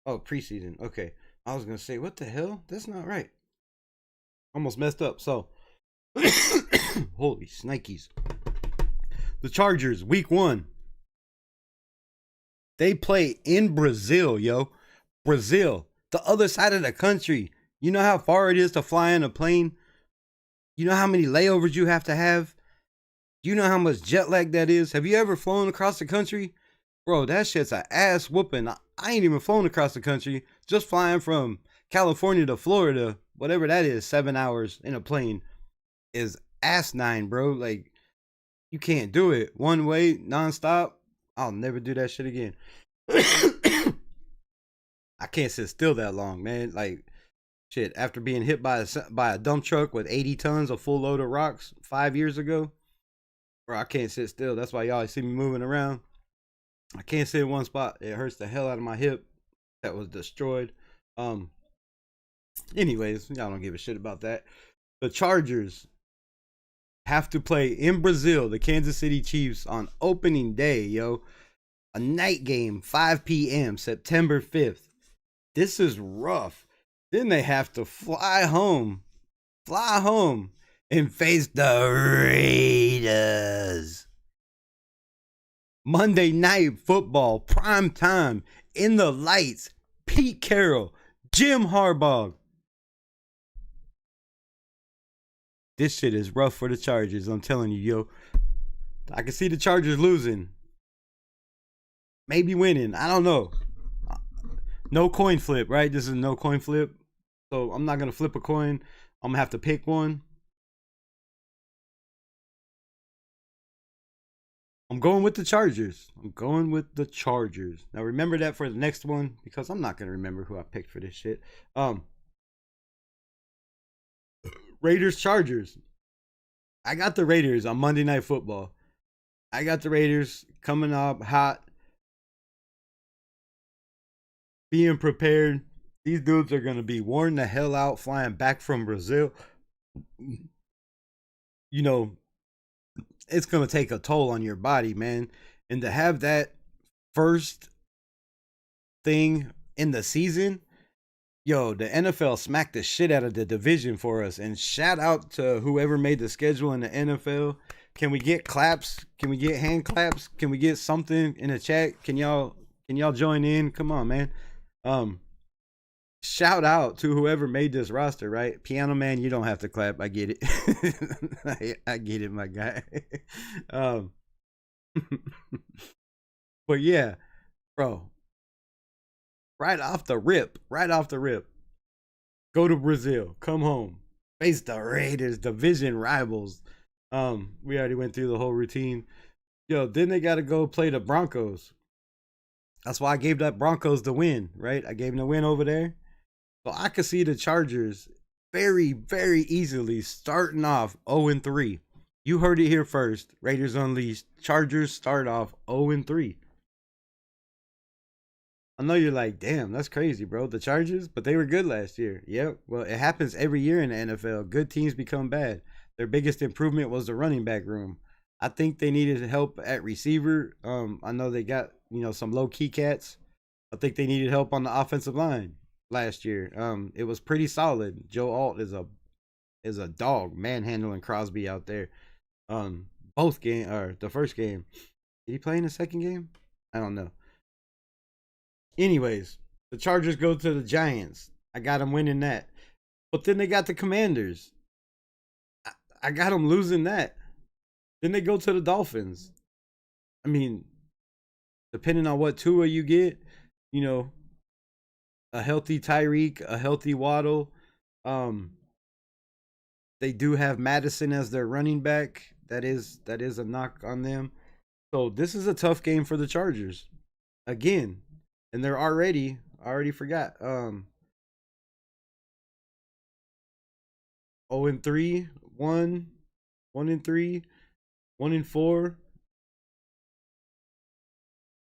Oh, preseason. Okay. I was gonna say, what the hell? That's not right. Almost messed up. So holy snikes. The Chargers, week 1. They play in Brazil, yo. Brazil. The other side of the country. You know how far it is to fly in a plane? You know how many layovers you have to have? You know how much jet lag that is? Have you ever flown across the country? Bro, that shit's an ass whooping. I ain't even flown across the country. Just flying from California to Florida, whatever that is, 7 hours in a plane is asinine, bro. Like, you can't do it. One way, nonstop. I'll never do that shit again. I can't sit still that long, man. Like, shit, after being hit by a dump truck with 80 tons of full load of rocks 5 years ago, bro, I can't sit still. That's why y'all see me moving around. I can't sit in one spot. It hurts the hell out of my hip that was destroyed. Anyways, y'all don't give a shit about that. The Chargers have to play in Brazil, the Kansas City Chiefs, on opening day, yo. A night game, 5 p.m., September 5th. This is rough. Then they have to fly home, and face the Raiders. Monday Night Football, prime time, in the lights, Pete Carroll, Jim Harbaugh. This shit is rough for the Chargers, I'm telling you, yo. I can see the Chargers losing. Maybe winning, I don't know. No coin flip, right? This is no coin flip. So I'm not going to flip a coin. I'm going to have to pick one. I'm going with the Chargers. Now remember that for the next one, because I'm not going to remember who I picked for this shit. Raiders, Chargers. I got the Raiders on Monday Night Football. I got the Raiders coming up hot. Being prepared. These dudes are going to be worn the hell out flying back from Brazil. You know, it's going to take a toll on your body, man. And to have that first thing in the season, yo, the NFL smacked the shit out of the division for us. And shout out to whoever made the schedule in the NFL. Can we get claps? Can we get hand claps? Can we get something in the chat? Can y'all join in? Come on, man. Shout out to whoever made this roster, right? Piano Man, you don't have to clap. I get it. I get it, my guy. But yeah, bro. Right off the rip. Go to Brazil. Come home. Face the Raiders, division rivals. We already went through the whole routine. Yo, then they got to go play the Broncos. That's why I gave that Broncos the win, right? I gave them the win over there. So I could see the Chargers very, very easily starting off 0-3. You heard it here first. Raiders Unleashed. Chargers start off 0-3. I know you're like, damn, that's crazy, bro. The Chargers, but they were good last year. Yep. Well, it happens every year in the NFL. Good teams become bad. Their biggest improvement was the running back room. I think they needed help at receiver. I know they got, some low key cats. I think they needed help on the offensive line last year. It was pretty solid. Joe Alt is a dog manhandling Crosby out there. Both game or the first game. Did he play in the second game? I don't know. Anyways, the Chargers go to the Giants. I got them winning that. But then they got the Commanders. I got them losing that. Then they go to the Dolphins. I mean, depending on what Tua you get, you know, a healthy Tyreek, a healthy Waddle. Um, they do have Madison as their running back. That is a knock on them. So this is a tough game for the Chargers again, and they're already I already forgot 0-3, 1-3, 1-4.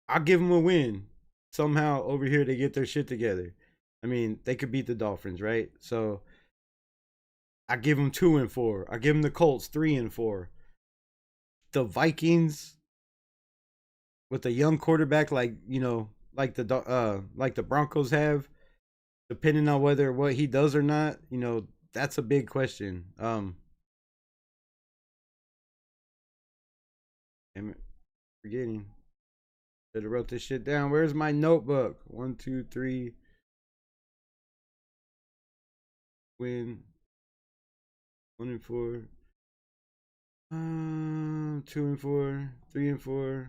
I'll give them a win. Somehow over here they get their shit together. I mean, they could beat the Dolphins, right? So I give them 2-4. I give them the Colts 3-4. The Vikings with a young quarterback like like the Broncos have, depending on whether what he does or not, that's a big question. Damn it, forgetting. Should have wrote this shit down. Where's my notebook? 1, 2, 3. Win. 1-4. 2-4. 3-4.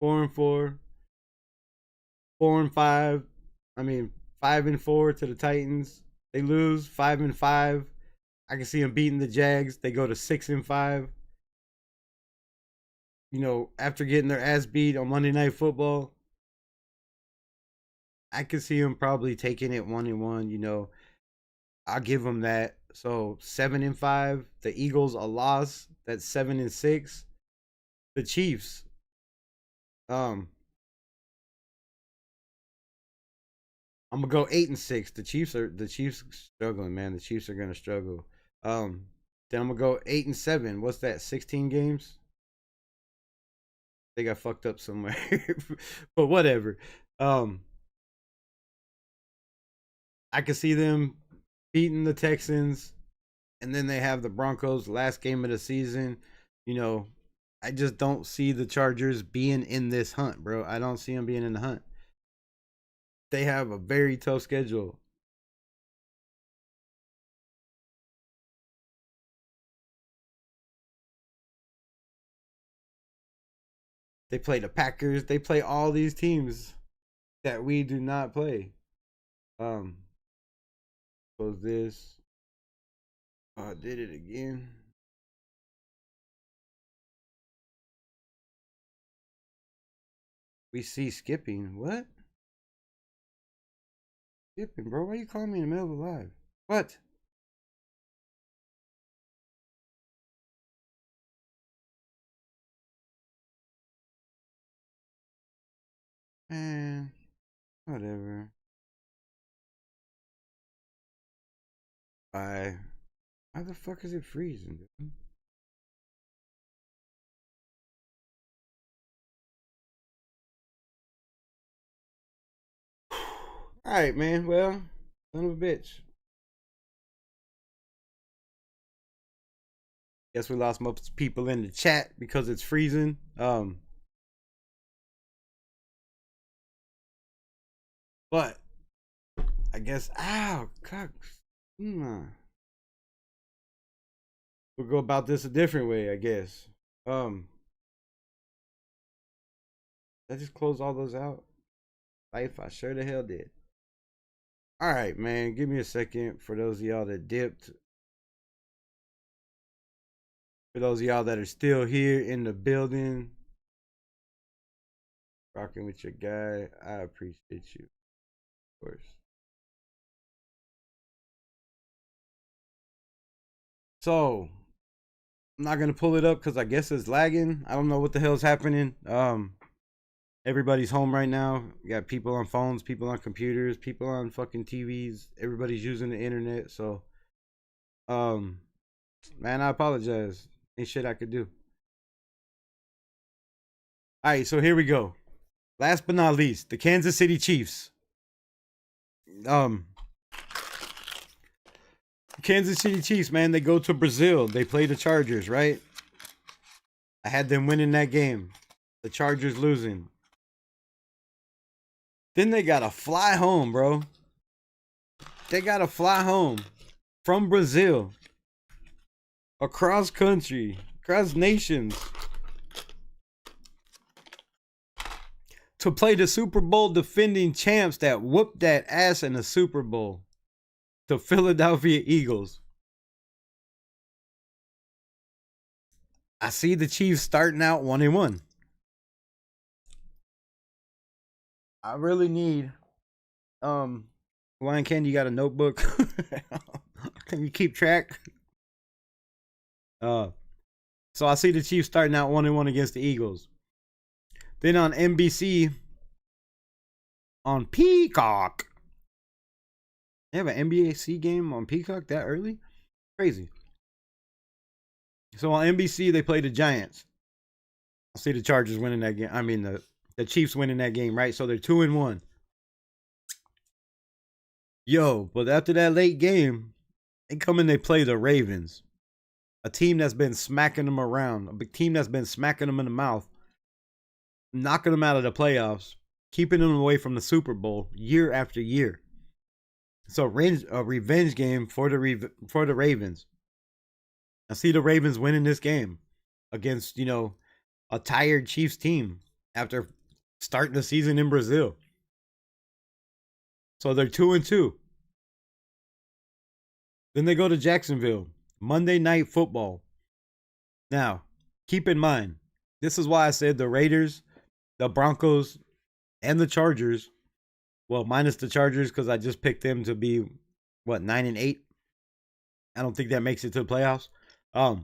4-4. 4-5. I mean 5-4 to the Titans. They lose 5-5. I can see them beating the Jags. They go to 6-5. After getting their ass beat on Monday Night Football, I could see them probably taking it 1-1. I'll give them that. So 7-5. The Eagles a loss. That's 7-6. The Chiefs. I'm gonna go 8-6. The Chiefs struggling, man. The Chiefs are gonna struggle. Then I'm gonna go 8-7. What's that? 16 games? They got fucked up somewhere. But whatever. I can see them beating the Texans, and then they have the Broncos last game of the season. I just don't see the Chargers being in this hunt, bro. I don't see them being in the hunt. They have a very tough schedule. They play the Packers. They play all these teams that we do not play. Close this. Oh, I did it again. We see skipping. What? Skipping, bro. Why you calling me in the middle of a live? What? Man, whatever. Bye. Why the fuck is it freezing, dude? Alright, man. Well, son of a bitch. Guess we lost most people in the chat because it's freezing. But I guess we'll go about this a different way, I guess. I just closed all those out. Life, I sure the hell did. Alright, man, give me a second for those of y'all that dipped. For those of y'all that are still here in the building, rocking with your guy, I appreciate you, of course. So, I'm not gonna pull it up because I guess it's lagging. I don't know what the hell's happening. Everybody's home right now. You got people on phones, people on computers, people on fucking TVs. Everybody's using the internet. So, man, I apologize. Ain't shit I could do. All right, so here we go. Last but not least, the Kansas City Chiefs. Kansas City Chiefs, man, they go to Brazil. They play the Chargers, right? I had them winning that game. The Chargers losing. Then they gotta fly home, bro. They gotta fly home from Brazil. Across country. Across nations. to play the Super Bowl defending champs that whooped that ass in the Super Bowl, the Philadelphia Eagles. I see the Chiefs starting out 1-1. I really need Lion Candy, you got a notebook? Can you keep track? So I see the Chiefs starting out 1-1 against the Eagles. Then on NBC, on Peacock, they have an NBC game on Peacock that early? Crazy. So on NBC, they play the Giants. I see the Chargers winning that game. I mean, the Chiefs winning that game, right? So they're 2-1. Yo, but after that late game, they come and they play the Ravens. A team that's been smacking them around. A big team that's been smacking them in the mouth. Knocking them out of the playoffs. Keeping them away from the Super Bowl year after year. So a revenge game for the Ravens. I see the Ravens winning this game against, a tired Chiefs team after starting the season in Brazil. So they're 2-2. Then they go to Jacksonville. Monday Night Football. Now, keep in mind, this is why I said the Raiders, the Broncos, and the Chargers. Well, minus the Chargers because I just picked them to be, 9-8? I don't think that makes it to the playoffs. But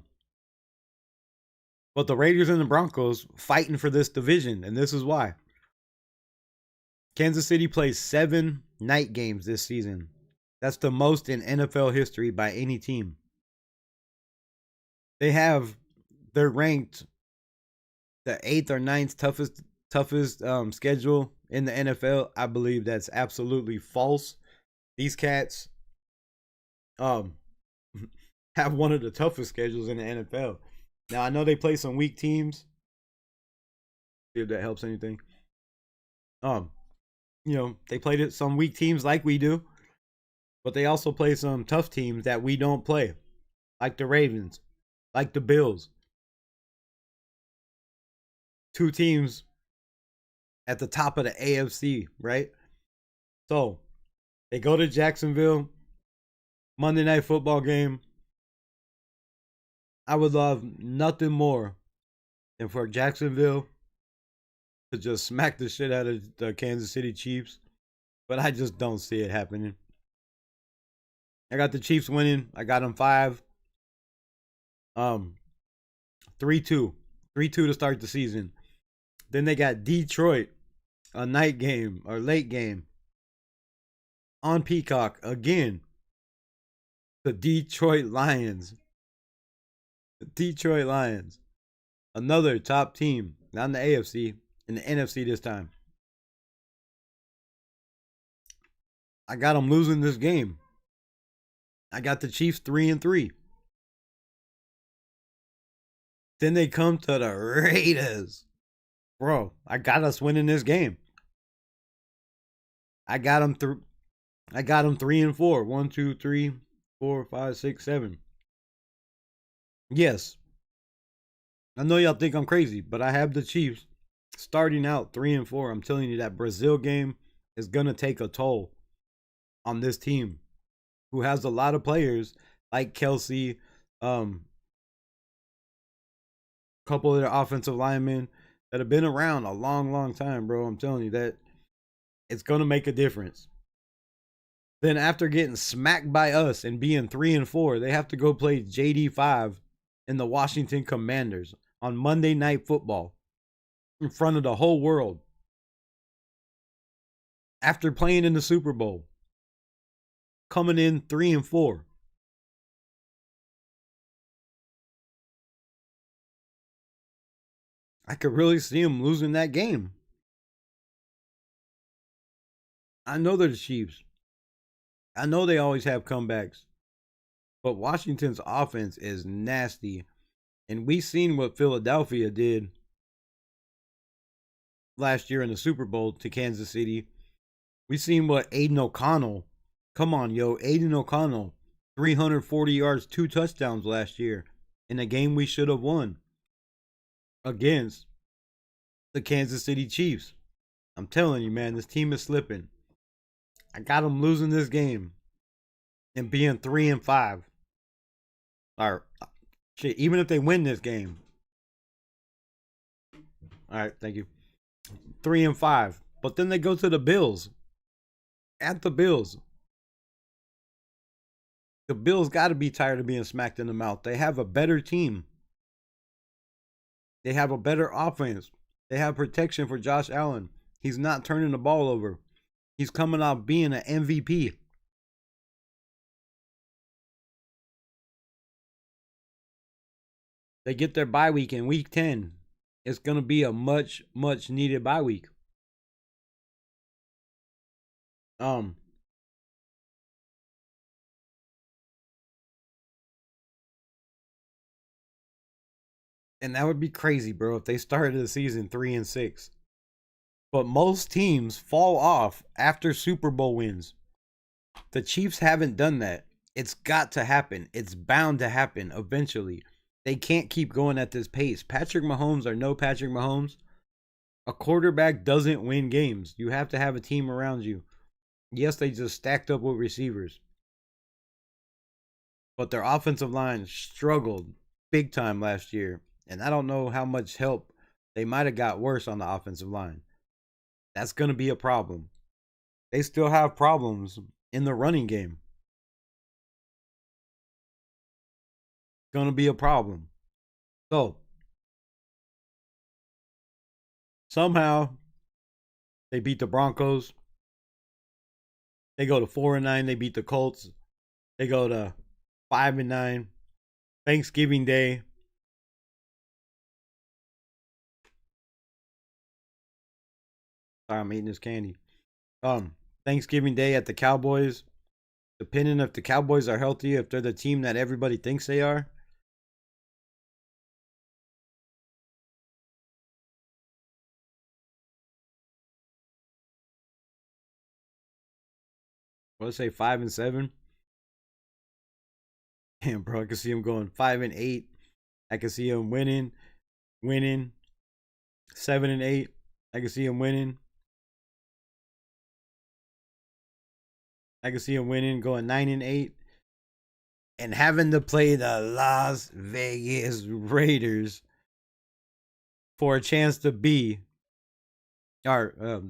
the Raiders and the Broncos fighting for this division, and this is why. Kansas City plays 7 night games this season. That's the most in NFL history by any team. They're ranked the 8th or 9th toughest schedule in the NFL. I believe that's absolutely false. These cats have one of the toughest schedules in the NFL. Now I know they play some weak teams. See if that helps anything. They played some weak teams like we do, but they also play some tough teams that we don't play, like the Ravens, like the Bills. 2 teams at the top of the AFC, right? So they go to Jacksonville, Monday Night Football game. I would love nothing more than for Jacksonville to just smack the shit out of the Kansas City Chiefs. But I just don't see it happening. I got the Chiefs winning. I got them 5. 3-2. 3-2 to start the season. Then they got Detroit, a night game or late game on Peacock again. The Detroit Lions. The Detroit Lions. Another top team, not in the AFC, in the NFC this time. I got them losing this game. I got the Chiefs 3-3. Then they come to the Raiders. Bro, I got us winning this game. I got them 3-4. 1, 2, 3, 4, 5, 6, 7. Yes. I know y'all think I'm crazy, but I have the Chiefs starting out 3-4. I'm telling you, that Brazil game is going to take a toll on this team, who has a lot of players like Kelsey, couple of their offensive linemen that have been around a long, long time, bro. I'm telling you that it's going to make a difference. Then after getting smacked by us and being 3-4, they have to go play JD5 in the Washington Commanders on Monday Night Football in front of the whole world. After playing in the Super Bowl, coming in 3-4. I could really see them losing that game. I know they're the Chiefs. I know they always have comebacks. But Washington's offense is nasty. And we seen what Philadelphia did last year in the Super Bowl to Kansas City. We seen what Aiden O'Connell. Come on, yo. Aiden O'Connell. 340 yards, 2 touchdowns last year in a game we should have won against the Kansas City Chiefs. I'm telling you, man, this team is slipping. I got them losing this game and being 3-5. Or shit, even if they win this game. All right, thank you. 3-5. But then they go to the Bills. At the Bills. The Bills got to be tired of being smacked in the mouth. They have a better team. They have a better offense. They have protection for Josh Allen. He's not turning the ball over. He's coming off being an MVP. They get their bye week in week 10. It's going to be a much, much needed bye week. And that would be crazy, bro, if they started the season 3-6. But most teams fall off after Super Bowl wins. The Chiefs haven't done that. It's got to happen. It's bound to happen eventually. They can't keep going at this pace. Patrick Mahomes or no Patrick Mahomes, a quarterback doesn't win games. You have to have a team around you. Yes, they just stacked up with receivers. But their offensive line struggled big time last year. And I don't know how much help they might have got worse on the offensive line. That's going to be a problem. They still have problems in the running game. Going to be a problem. So, somehow, they beat the Broncos. They go to 4-9. They beat the Colts. They go to 5-9. Thanksgiving Day. Sorry, I'm eating this candy. Thanksgiving Day at the Cowboys. Depending if the Cowboys are healthy, if they're the team that everybody thinks they are. Let's say 5-7. Damn, bro, I can see him going 5-8. I can see him winning 7-8. I can see him winning. I can see him winning, going 9-8, and having to play the Las Vegas Raiders for a chance to be, or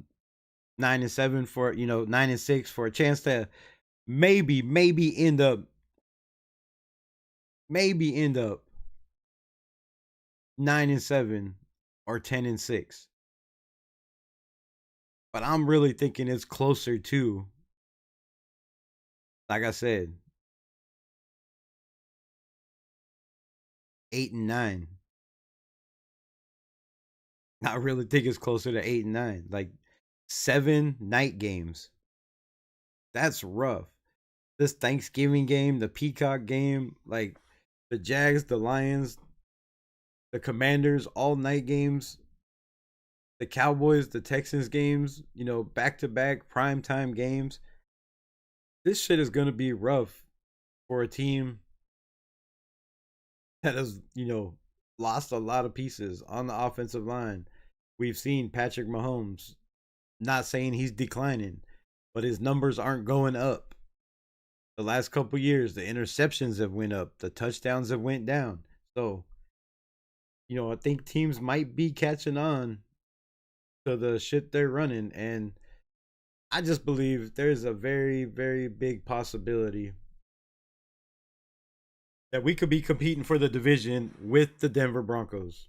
9-7 for 9-6 for a chance to maybe end up 9-7 or 10-6. But I'm really thinking it's closer to, like I said, 8-9. I really think it's closer to 8-9. Like 7 night games. That's rough. This Thanksgiving game, the Peacock game, like the Jags, the Lions, the Commanders, all night games. The Cowboys, the Texans games, back-to-back primetime games. This shit is going to be rough for a team that has, lost a lot of pieces on the offensive line. We've seen Patrick Mahomes, not saying he's declining, but his numbers aren't going up. The last couple years, the interceptions have went up. The touchdowns have went down. So, I think teams might be catching on to the shit they're running. And I just believe there's a very, very big possibility that we could be competing for the division with the Denver Broncos.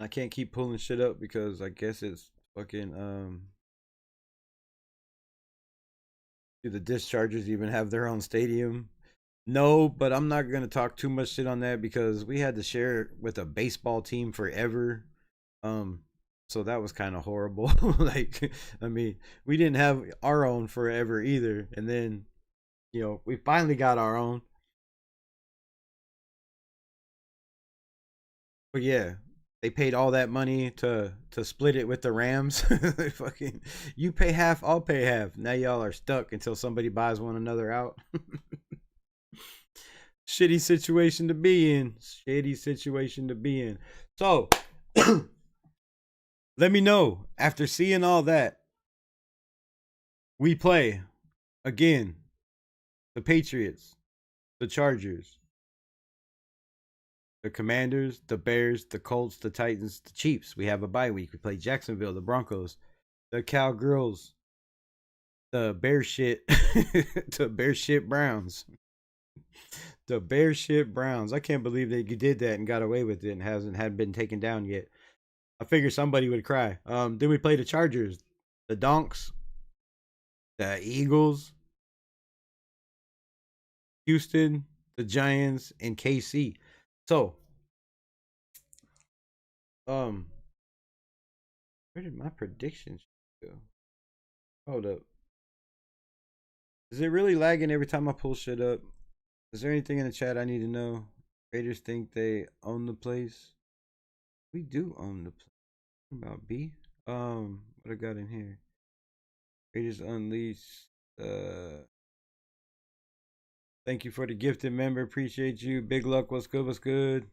I can't keep pulling shit up because I guess it's fucking do the Dischargers even have their own stadium? No, but I'm not going to talk too much shit on that because we had to share it with a baseball team forever. So that was kind of horrible. Like, I mean, we didn't have our own forever either. And then, we finally got our own. But yeah, they paid all that money to split it with the Rams. They fucking, you pay half, I'll pay half. Now y'all are stuck until somebody buys one another out. Shitty situation to be in. Shitty situation to be in. So, let me know after seeing all that. We play again the Patriots, the Chargers, the Commanders, the Bears, the Colts, the Titans, the Chiefs. We have a bye week. We play Jacksonville, the Broncos, the Cowgirls, the Bear shit, the Bear shit Browns. The Bear shit Browns. I can't believe that you did that and got away with it and hadn't been taken down yet. I figured somebody would cry. Then we play the Chargers, the Donks, the Eagles, Houston, the Giants, and KC. So, where did my predictions go? Hold up. Is it really lagging every time I pull shit up? Is there anything in the chat I need to know? Raiders think they own the place. We do own the place. What about B? What I got in here? Raiders Unleashed. Thank you for the gifted member. Appreciate you. Big luck. What's good? What's good?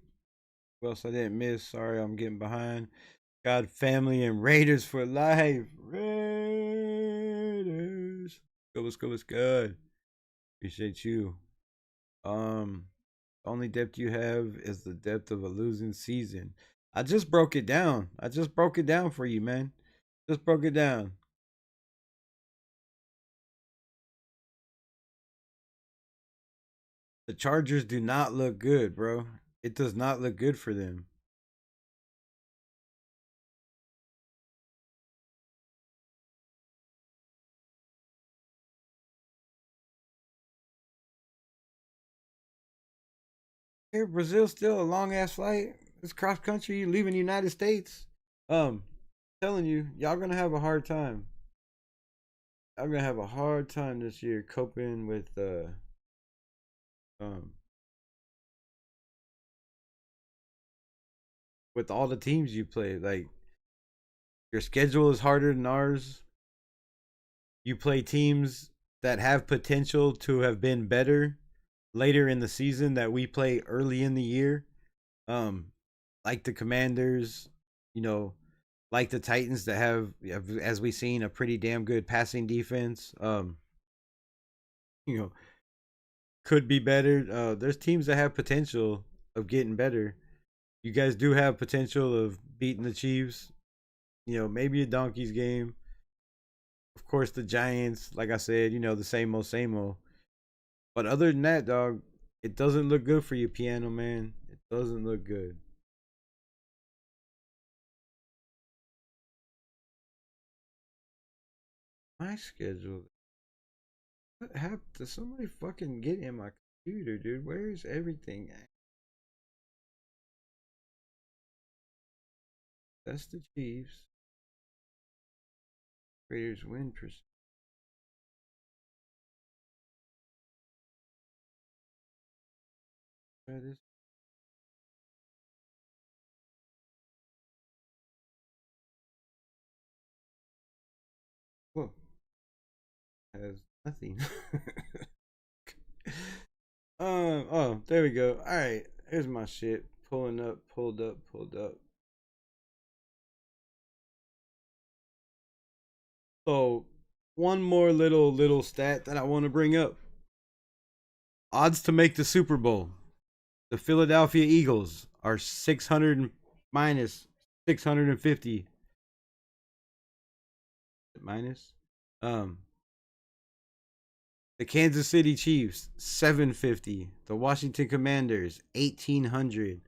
What else I didn't miss? Sorry, I'm getting behind. God, family, and Raiders for life. Raiders. Good. What's good? What's good? Appreciate you. Only depth you have is the depth of a losing season. I just broke it down. I just broke it down for you, man. Just broke it down. The Chargers do not look good, bro. It does not look good for them. Here, Brazil's still a long ass flight. It's cross country. You leaving the United States. Telling you, y'all gonna have a hard time. Y'all gonna have a hard time this year coping with with all the teams you play. Like, your schedule is harder than ours. You play teams that have potential to have been better later in the season that we play early in the year. Like the Commanders, like the Titans that have, as we've seen, a pretty damn good passing defense. Could be better. There's teams that have potential of getting better. You guys do have potential of beating the Chiefs. Maybe a Donkeys game. Of course, the Giants, like I said, the same old, same old. But other than that, dog, it doesn't look good for you, Piano Man. It doesn't look good. My schedule. What happened? Did somebody fucking get in my computer, dude? Where's everything at? That's the Chiefs. Raiders win percent. Try this. Whoa. Has nothing. Oh, there we go. All right, here's my shit. Pulled up. So, one more little stat that I want to bring up. Odds to make the Super Bowl. The Philadelphia Eagles are 600 minus 650. Minus. The Kansas City Chiefs 750. The Washington Commanders 1800.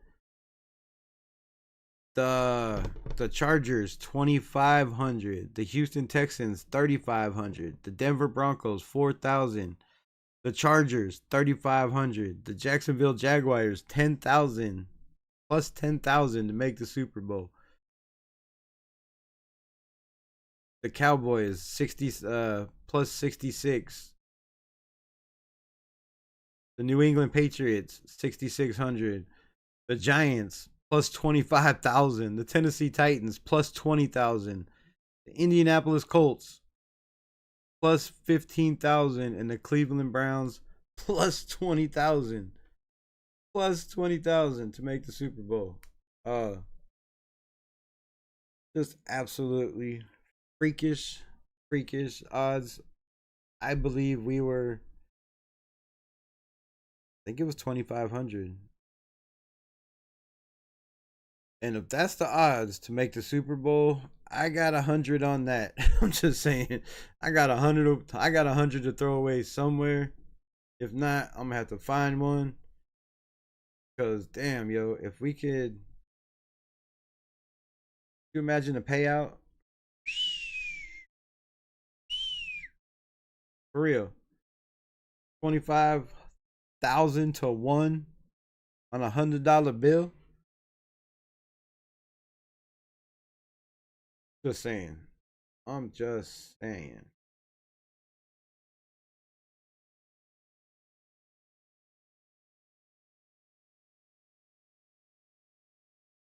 The Chargers 2500. The Houston Texans 3500. The Denver Broncos 4000. The Chargers 3500. The Jacksonville Jaguars 10,000 plus 10,000 to make the Super Bowl. The Cowboys 60 plus 66. The New England Patriots 6,600. The Giants plus 25,000. The Tennessee Titans plus 20,000. The Indianapolis Colts plus 15,000, and the Cleveland Browns plus 20,000. plus 20,000 to make the Super Bowl. Just absolutely freakish odds. I believe we were, I think it was 2,500. And if that's the odds to make the Super Bowl, I got 100 on that. I'm just saying, I got 100. I got 100 to throw away somewhere. If not, I'm gonna have to find one. Cause damn, yo, if we could, you imagine a payout for real, 25,000 to 1 on $100 bill. Just saying. I'm just saying.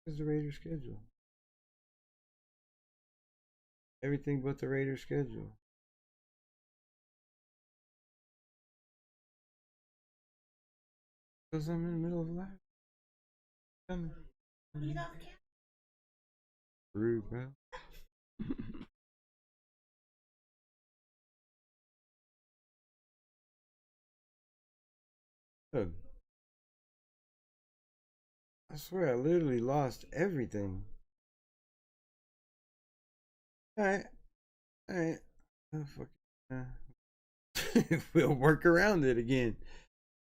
What's the Raiders schedule? Everything but the Raiders schedule. Because I'm in the middle of life. Rude, bro. Good. I swear I literally lost everything. Alright. Alright. Oh, fuck. We'll work around it again.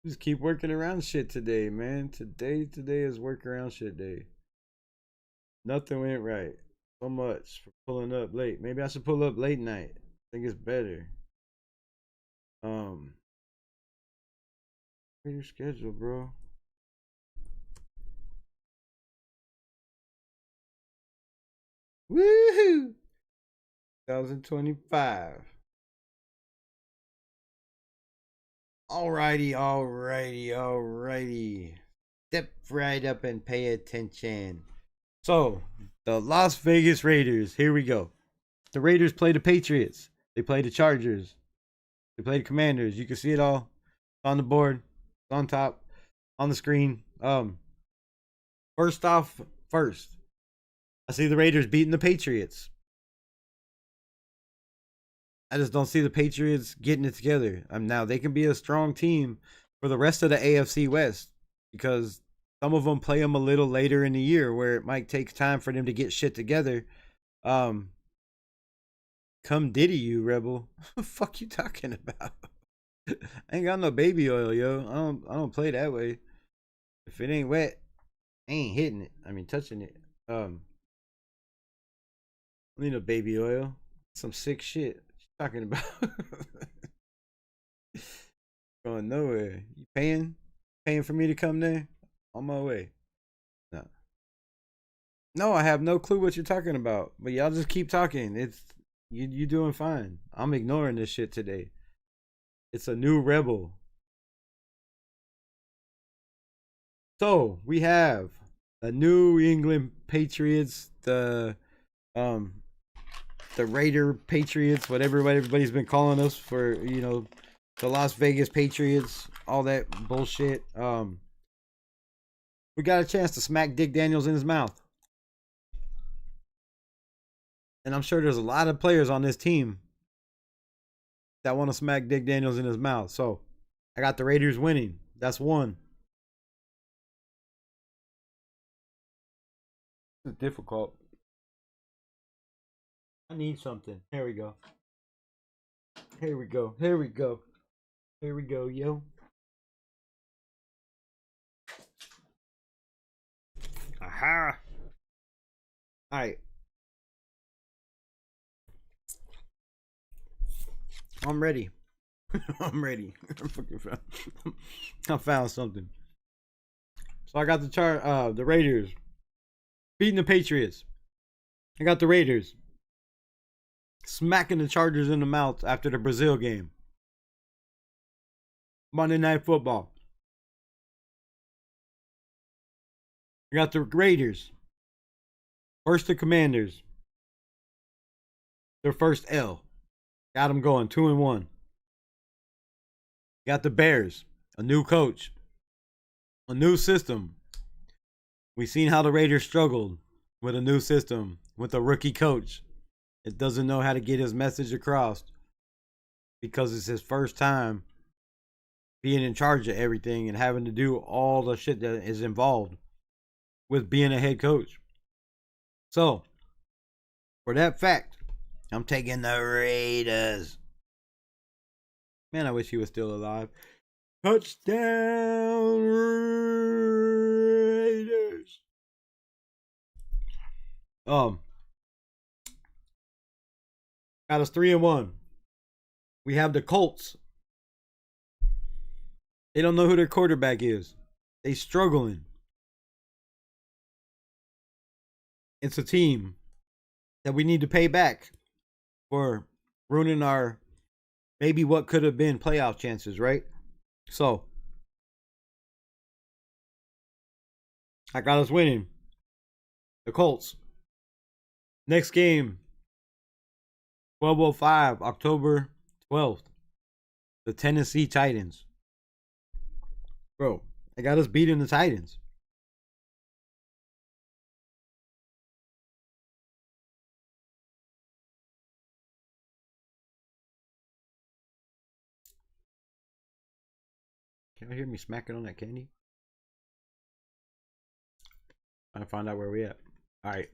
Just keep working around shit today, man. Today is work around shit day. Nothing went right. So much for pulling up late. Maybe I should pull up late night. I think it's better. Your schedule, bro. Woohoo! 2025. Alrighty. Step right up and pay attention. So, the Las Vegas Raiders. Here we go. The Raiders play the Patriots. They play the Chargers. They play the Commanders. You can see it all on the board, on top, on the screen. First, I see the Raiders beating the Patriots. I just don't see the Patriots getting it together. Now they can be a strong team for the rest of the AFC West because some of them play them a little later in the year where it might take time for them to get shit together. Come Diddy, you rebel. What the fuck you talking about? I ain't got no baby oil, yo. I don't play that way. If it ain't wet, I ain't hitting it. I mean touching it. I need no baby oil. Some sick shit. What you talking about? Going nowhere. You paying for me to come there? On my way. No, I have no clue what you're talking about. But y'all just keep talking. It's you doing fine. I'm ignoring this shit today. It's a new rebel. So we have the New England Patriots, the Raider Patriots, whatever everybody's been calling us for, the Las Vegas Patriots, all that bullshit. We got a chance to smack Dick Daniels in his mouth. And I'm sure there's a lot of players on this team that want to smack Dick Daniels in his mouth. So I got the Raiders winning. That's one. This is difficult. I need something. Here we go. Yo. Aha. All right. I'm ready. I found something. So I got the Raiders beating the Patriots. I got the Raiders smacking the Chargers in the mouth after the Brazil game. Monday Night Football. I got the Raiders versus the Commanders. Their first L. Got them going 2-1. Got the Bears, a new coach. A new system. We've seen how the Raiders struggled with a new system, with a rookie coach. It doesn't know how to get his message across because it's his first time being in charge of everything and having to do all the shit that is involved with being a head coach. So, for that fact, I'm taking the Raiders. Man, I wish he was still alive. Touchdown Raiders. Got us 3-1. We have the Colts. They don't know who their quarterback is. They struggling. It's a team that we need to pay back for ruining our maybe what could have been playoff chances, right? So, I got us winning. The Colts. Next game, 12:05, October 12th. The Tennessee Titans. Bro, they got us beating the Titans. Can you hear me smacking on that candy? Trying to find out where we at. All right.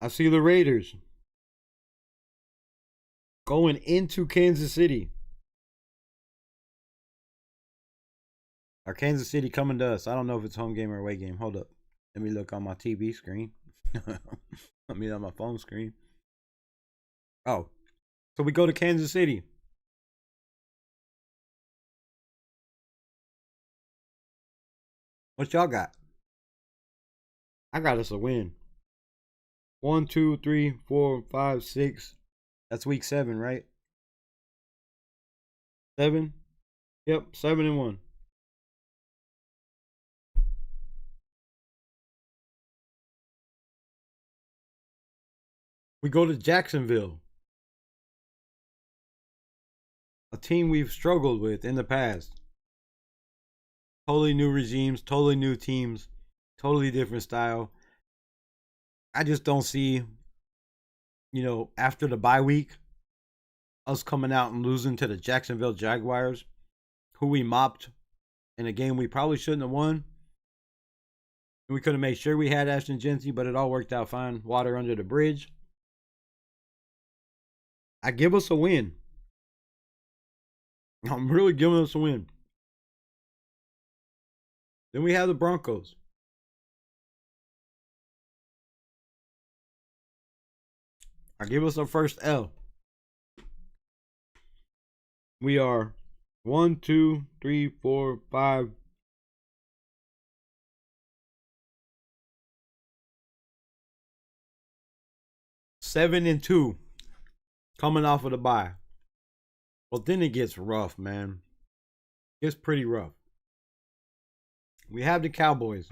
I see the Raiders going into Kansas City. Are Kansas City coming to us? I don't know if it's home game or away game. Hold up. Let me look on my TV screen. Let me on my phone screen. Oh. So we go to Kansas City. What y'all got? I got us a win. 1, 2, 3, 4, 5, 6. That's week 7, right? 7? Yep, 7-1. We go to Jacksonville. A team we've struggled with in the past. Totally new regimes, totally new teams, totally different style. I just don't see, after the bye week, us coming out and losing to the Jacksonville Jaguars, who we mopped in a game we probably shouldn't have won. We could have made sure we had Ashton Jency, but it all worked out fine. Water under the bridge. I give us a win. I'm really giving us a win. Then we have the Broncos. I give us our first L. We are 1, 2, 3, 4, 5. Seven and 2 coming off of the bye. Well, then it gets rough, man. It gets pretty rough. We have the Cowboys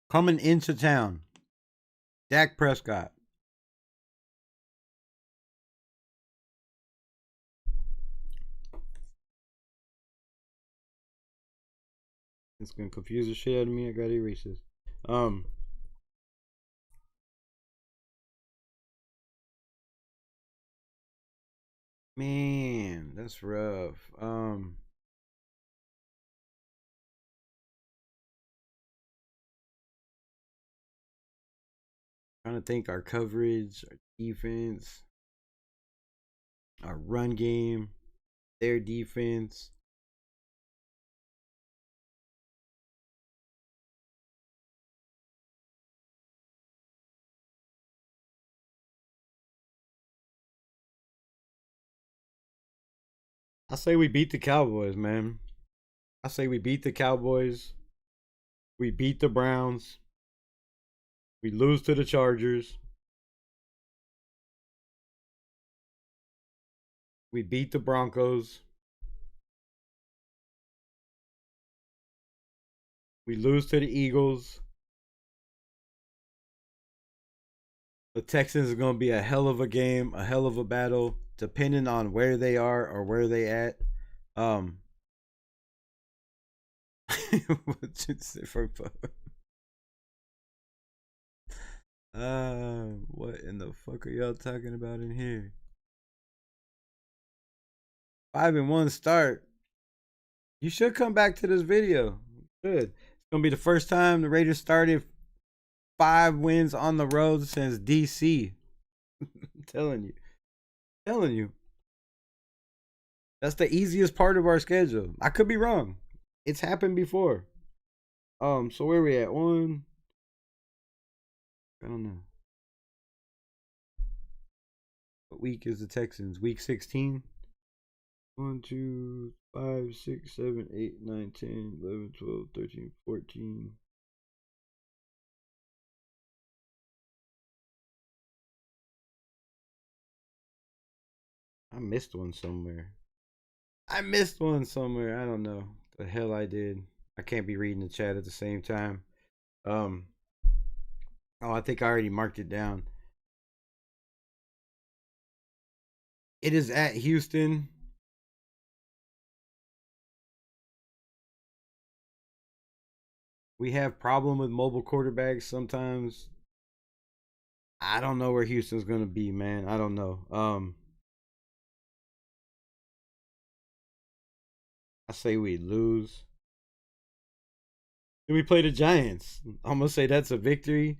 coming into town. Dak Prescott. It's gonna confuse the shit out of me. I gotta erase this. Man, that's rough. Trying to think our coverage, our defense, our run game, their defense. I say we beat the Cowboys, man. I say we beat the Cowboys. We beat the Browns. We lose to the Chargers. We beat the Broncos. We lose to the Eagles. The Texans are going to be a hell of a game, a hell of a battle, depending on where they are or where they at. What in the fuck are y'all talking about in here? 5-1 start. You should come back to this video. Good. It's gonna be the first time the Raiders started 5 wins on the road since DC. I'm telling you. That's the easiest part of our schedule. I could be wrong. It's happened before. So where we at? One. I don't know. What week is the Texans? Week 16? 1, 2, 5, 6, 7, 8, 9, 10, 11, 12, 13, 14. I missed one somewhere. I don't know the hell I did. I can't be reading the chat at the same time. Oh, I think I already marked it down. It is at Houston. We have problem with mobile quarterbacks sometimes. I don't know where Houston's gonna be, man. I don't know. I say we lose. Then we play the Giants. I'm gonna say that's a victory.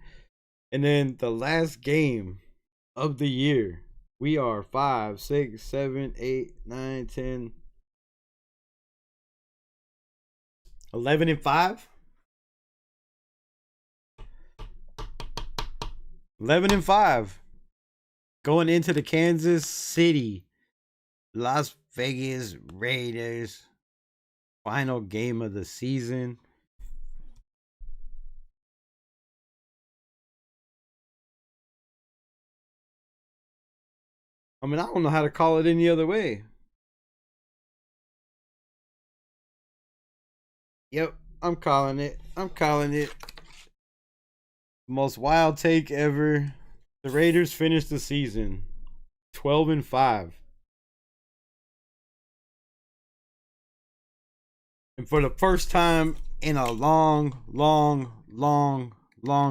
And then the last game of the year, we are 5, 6, 7, 8, 9, 10, 11-5. 11-5. Going into the Kansas City, Las Vegas Raiders final game of the season. I mean, I don't know how to call it any other way. Yep, I'm calling it. Most wild take ever. The Raiders finished the season 12-5. And for the first time in a long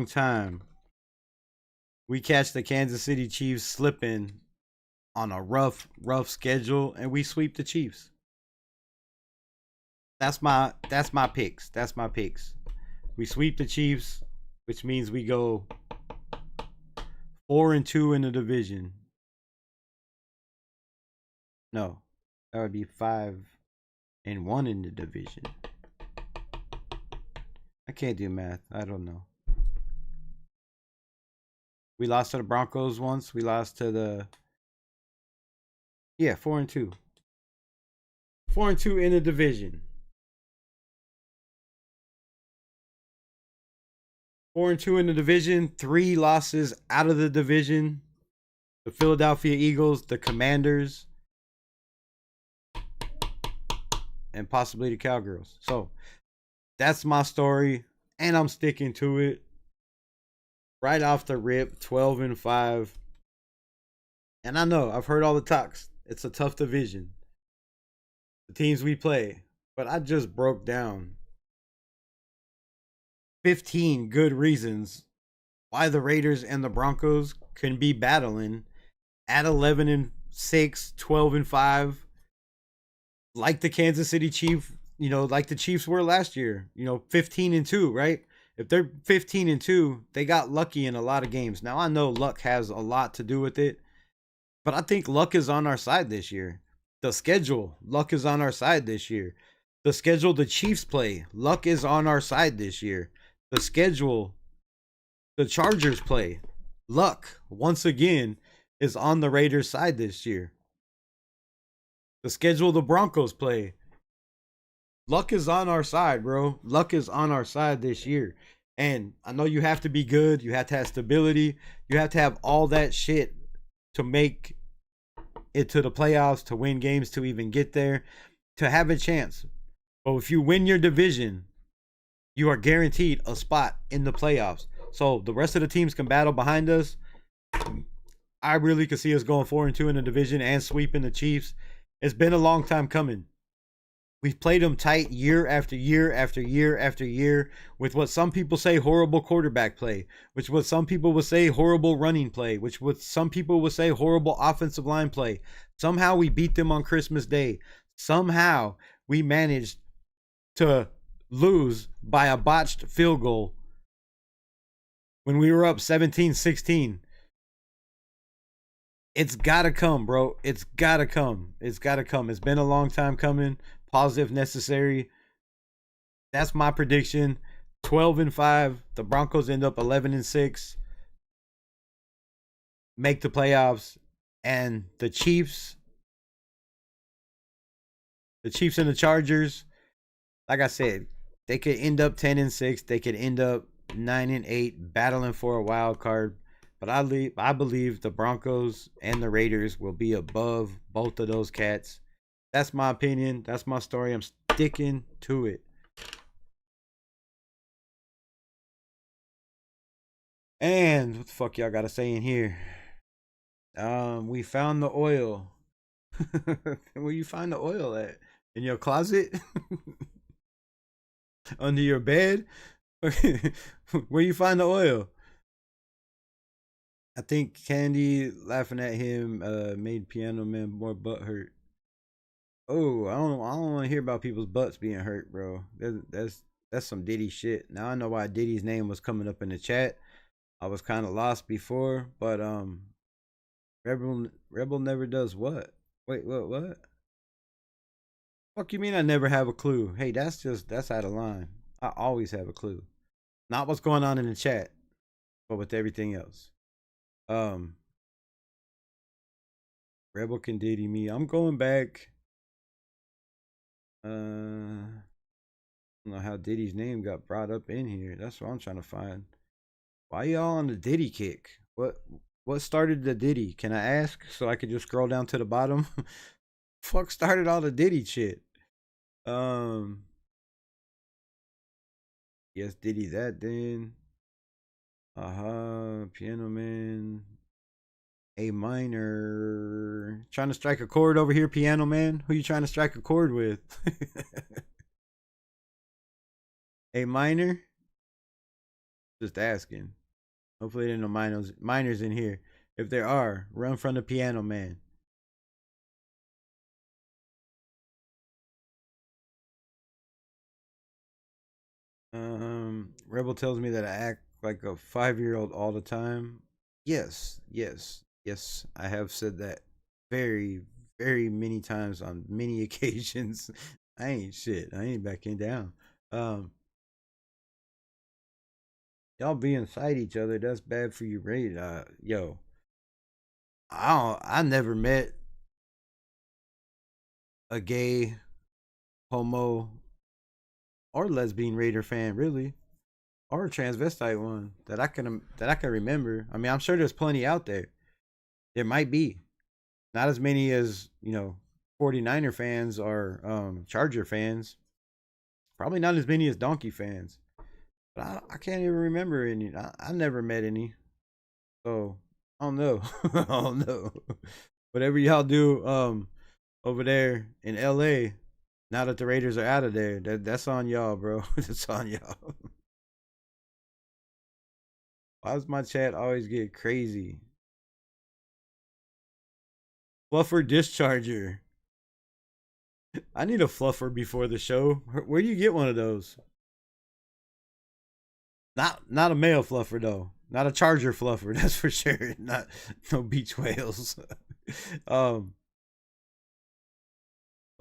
time, we catch the Kansas City Chiefs slipping on a rough schedule, and we sweep the Chiefs. That's my picks. We sweep the Chiefs, which means we go 4-2 in the division. No, that would be 5-1 in the division. I can't do math. I don't know. We lost to the Broncos once. We lost to the 4-2. 4-2 in the division. 4-2 in the division. 3 losses out of the division. The Philadelphia Eagles, the Commanders, and possibly the Cowgirls. So that's my story, and I'm sticking to it. Right off the rip, 12-5. And I know I've heard all the talks. It's a tough division, the teams we play, but I just broke down 15 good reasons why the Raiders and the Broncos can be battling at 11-6, 12-5, like the Kansas City Chiefs, like the Chiefs were last year, 15-2, right? If they're 15-2, they got lucky in a lot of games. Now I know luck has a lot to do with it, but I think luck is on our side this year. The schedule, luck is on our side this year. The schedule the Chiefs play, luck is on our side this year. The schedule the Chargers play, luck, once again, is on the Raiders' side this year. The schedule the Broncos play, luck is on our side, bro. Luck is on our side this year. And I know you have to be good. You have to have stability. You have to have all that shit to make it to the playoffs, to win games, to even get there, to have a chance. But if you win your division, you are guaranteed a spot in the playoffs. So the rest of the teams can battle behind us. I really could see us going 4-2 in the division and sweeping the Chiefs. It's been a long time coming. We've played them tight year after year after year after year with what some people say horrible quarterback play, which what some people would say horrible running play, which what some people would say horrible offensive line play. Somehow we beat them on Christmas Day. Somehow we managed to lose by a botched field goal when we were up 17-16. It's got to come, bro. It's got to come. It's got to come. It's been a long time coming. Positive necessary. That's my prediction. 12-5. The Broncos end up 11-6. Make the playoffs. And the Chiefs and the Chargers, like I said, they could end up 10-6. They could end up 9-8, battling for a wild card. But I believe the Broncos and the Raiders will be above both of those cats. That's my opinion. That's my story. I'm sticking to it. And what the fuck y'all gotta say in here? We found the oil. Where you find the oil at? In your closet? Under your bed? Where you find the oil? I think Candy laughing at him made Piano Man more butt hurt. Oh, I don't want to hear about people's butts being hurt, bro. That's some Diddy shit. Now I know why Diddy's name was coming up in the chat. I was kind of lost before, but Rebel never does what? Wait, what? Fuck you mean I never have a clue? Hey, that's out of line. I always have a clue. Not what's going on in the chat, but with everything else. Rebel can Diddy me. I'm going back. I don't know how Diddy's name got brought up in here. That's what I'm trying to find. Why y'all on the Diddy kick? What started the Diddy? Can I ask so I could just scroll down to the bottom? Fuck started all the Diddy shit. Yes, Diddy that then. Piano Man. A minor. Trying to strike a chord over here, Piano Man? Who you trying to strike a chord with? A minor? Just asking. Hopefully there are no minors in here. If there are, run from the Piano Man. Rebel tells me that I act like a 5-year-old all the time. Yes. I have said that very, very many times on many occasions. I ain't shit. I ain't backing down. Y'all be inside each other. That's bad for your rate. Yo, I never met a gay, homo, or lesbian Raider fan really, or a transvestite one that I can remember. I mean, I'm sure there's plenty out there. There might be, not as many as 49er fans or Charger fans. Probably not as many as Donkey fans. But I can't even remember any. I never met any. So I don't know. I don't know. Whatever y'all do over there in LA, now that the Raiders are out of there, that's on y'all, bro. That's on y'all. Why does my chat always get crazy? Fluffer discharger. I need a fluffer before the show. Where do you get one of those? Not a male fluffer though. Not a Charger fluffer, that's for sure. Not no beach whales. What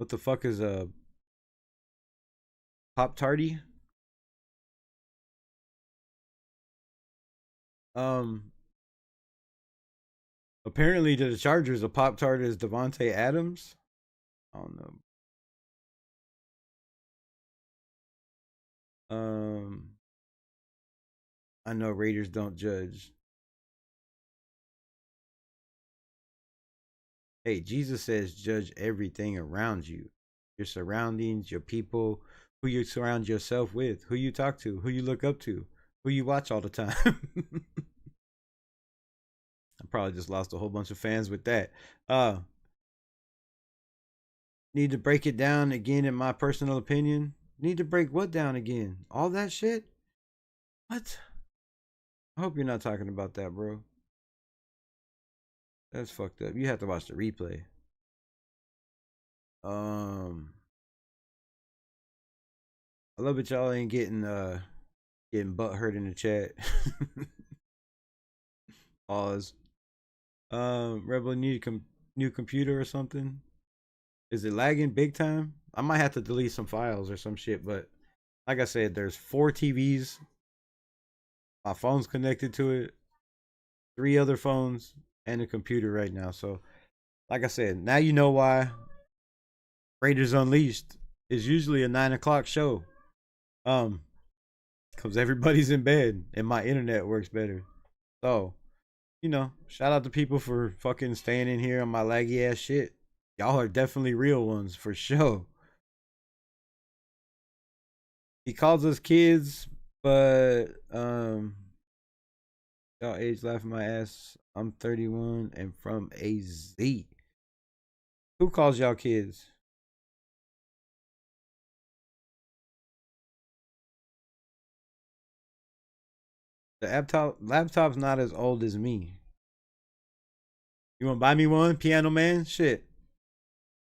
the fuck is a Pop Tarty? Apparently to the Chargers, a Pop Tart is Devontae Adams. I don't know. I know Raiders don't judge. Hey, Jesus says judge everything around you. Your surroundings, your people, who you surround yourself with, who you talk to, who you look up to, who you watch all the time. I probably just lost a whole bunch of fans with that. Need to break it down again, in my personal opinion. Need to break what down again? All that shit? What? I hope you're not talking about that, bro. That's fucked up. You have to watch the replay. I love it y'all ain't getting butt hurt in the chat. Pause. Rebel need a new computer or something. Is it lagging big time? I might have to delete some files or some shit, but like I said, there's 4 TVs. My phone's connected to it. 3 other phones and a computer right now. So, like I said, now you know why Raiders Unleashed is usually a 9 o'clock show. Because everybody's in bed and my internet works better. So, you know, shout out to people for fucking staying in here on my laggy ass shit. Y'all are definitely real ones for sure. He calls us kids, but y'all age laughing my ass. I'm 31 and from AZ. Who calls y'all kids? The laptop's not as old as me. You want to buy me one, Piano Man? Shit.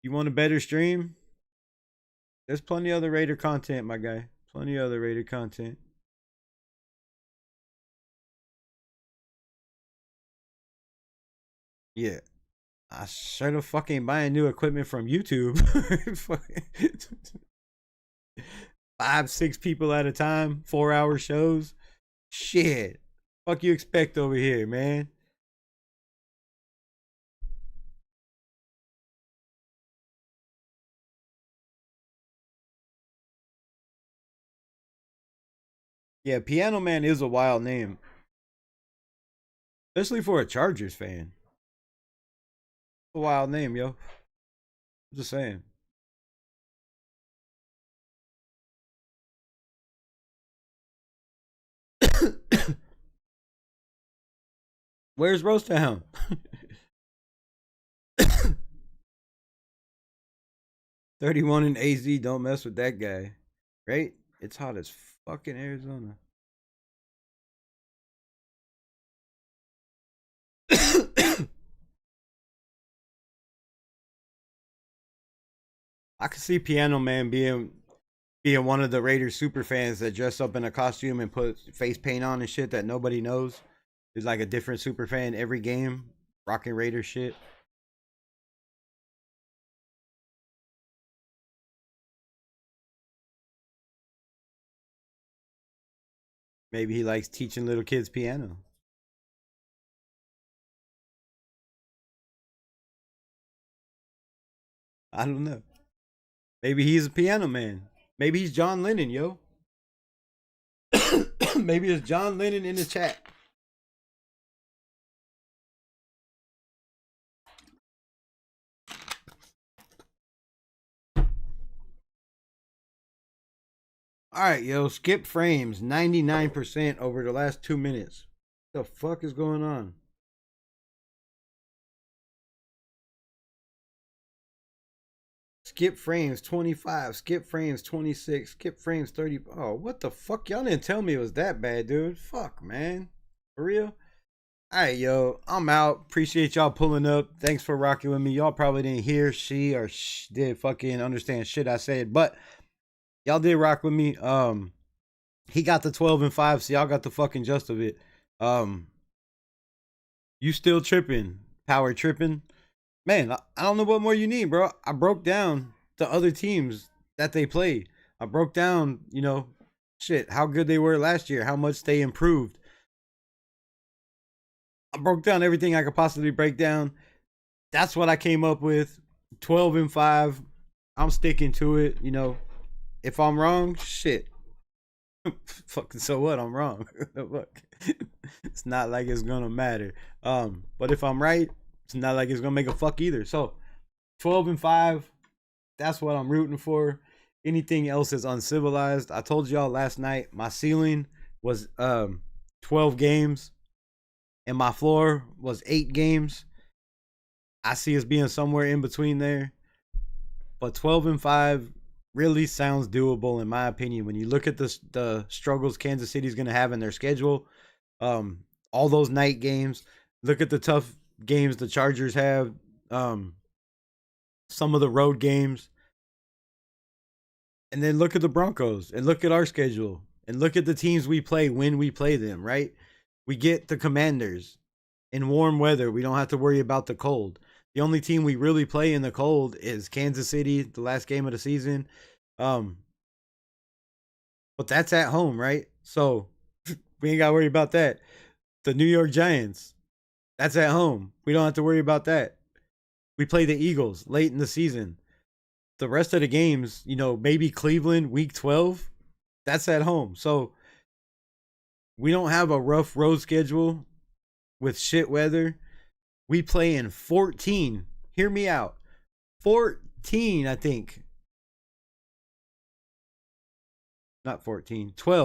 You want a better stream? There's plenty of other Raider content, my guy. Plenty of other Raider content. Yeah. I sure the fuck ain't buying new equipment from YouTube. 5, 6 people at a time, 4-hour shows. Shit. Fuck you expect over here, man? Yeah, Piano Man is a wild name. Especially for a Chargers fan. It's a wild name, yo. I'm just saying. Where's Roasttown? 31 in AZ, don't mess with that guy. Right? It's hot as fucking Arizona. I could see Piano Man being one of the Raiders super fans that dress up in a costume and put face paint on and shit that nobody knows. There's like a different super fan every game, rocking Raider shit. Maybe he likes teaching little kids piano. I don't know. Maybe he's a piano man. Maybe he's John Lennon, yo. Maybe it's John Lennon in the chat. All right, yo, skip frames 99% over the last 2 minutes. What the fuck is going on? Skip frames 25, skip frames 26, skip frames 30. Oh, what the fuck? Y'all didn't tell me it was that bad, dude. Fuck, man. For real? All right, yo, I'm out. Appreciate y'all pulling up. Thanks for rocking with me. Y'all probably didn't hear did fucking understand shit I said, but y'all did rock with me. He got the 12 and 5, so y'all got the fucking gist of it. You still tripping, power tripping. Man, I don't know what more you need, bro. I broke down the other teams that they played. I broke down, you know, shit, how good they were last year, how much they improved. I broke down everything I could possibly break down. That's what I came up with. 12 and 5. I'm sticking to it, you know. If I'm wrong, shit. Fucking so what? I'm wrong. Look, it's not like it's gonna matter. But if I'm right, it's not like it's gonna make a fuck either. So 12 and 5, that's what I'm rooting for. Anything else is uncivilized. I told y'all last night my ceiling was 12 games and my floor was 8 games. I see us being somewhere in between there. But 12-5 really sounds doable in my opinion. When you look at the struggles Kansas City's going to have in their schedule, all those night games, look at the tough games the Chargers have, some of the road games, and then look at the Broncos and look at our schedule and look at the teams we play when we play them, right? We get the Commanders in warm weather. We don't have to worry about the cold. The only team we really play in the cold is Kansas City, the last game of the season. But that's at home, right? So we ain't got to worry about that. The New York Giants, that's at home. We don't have to worry about that. We play the Eagles late in the season. The rest of the games, maybe Cleveland, week 12, that's at home. So we don't have a rough road schedule with shit weather. We play in 14. Hear me out. 14, I think. Not 14, 12.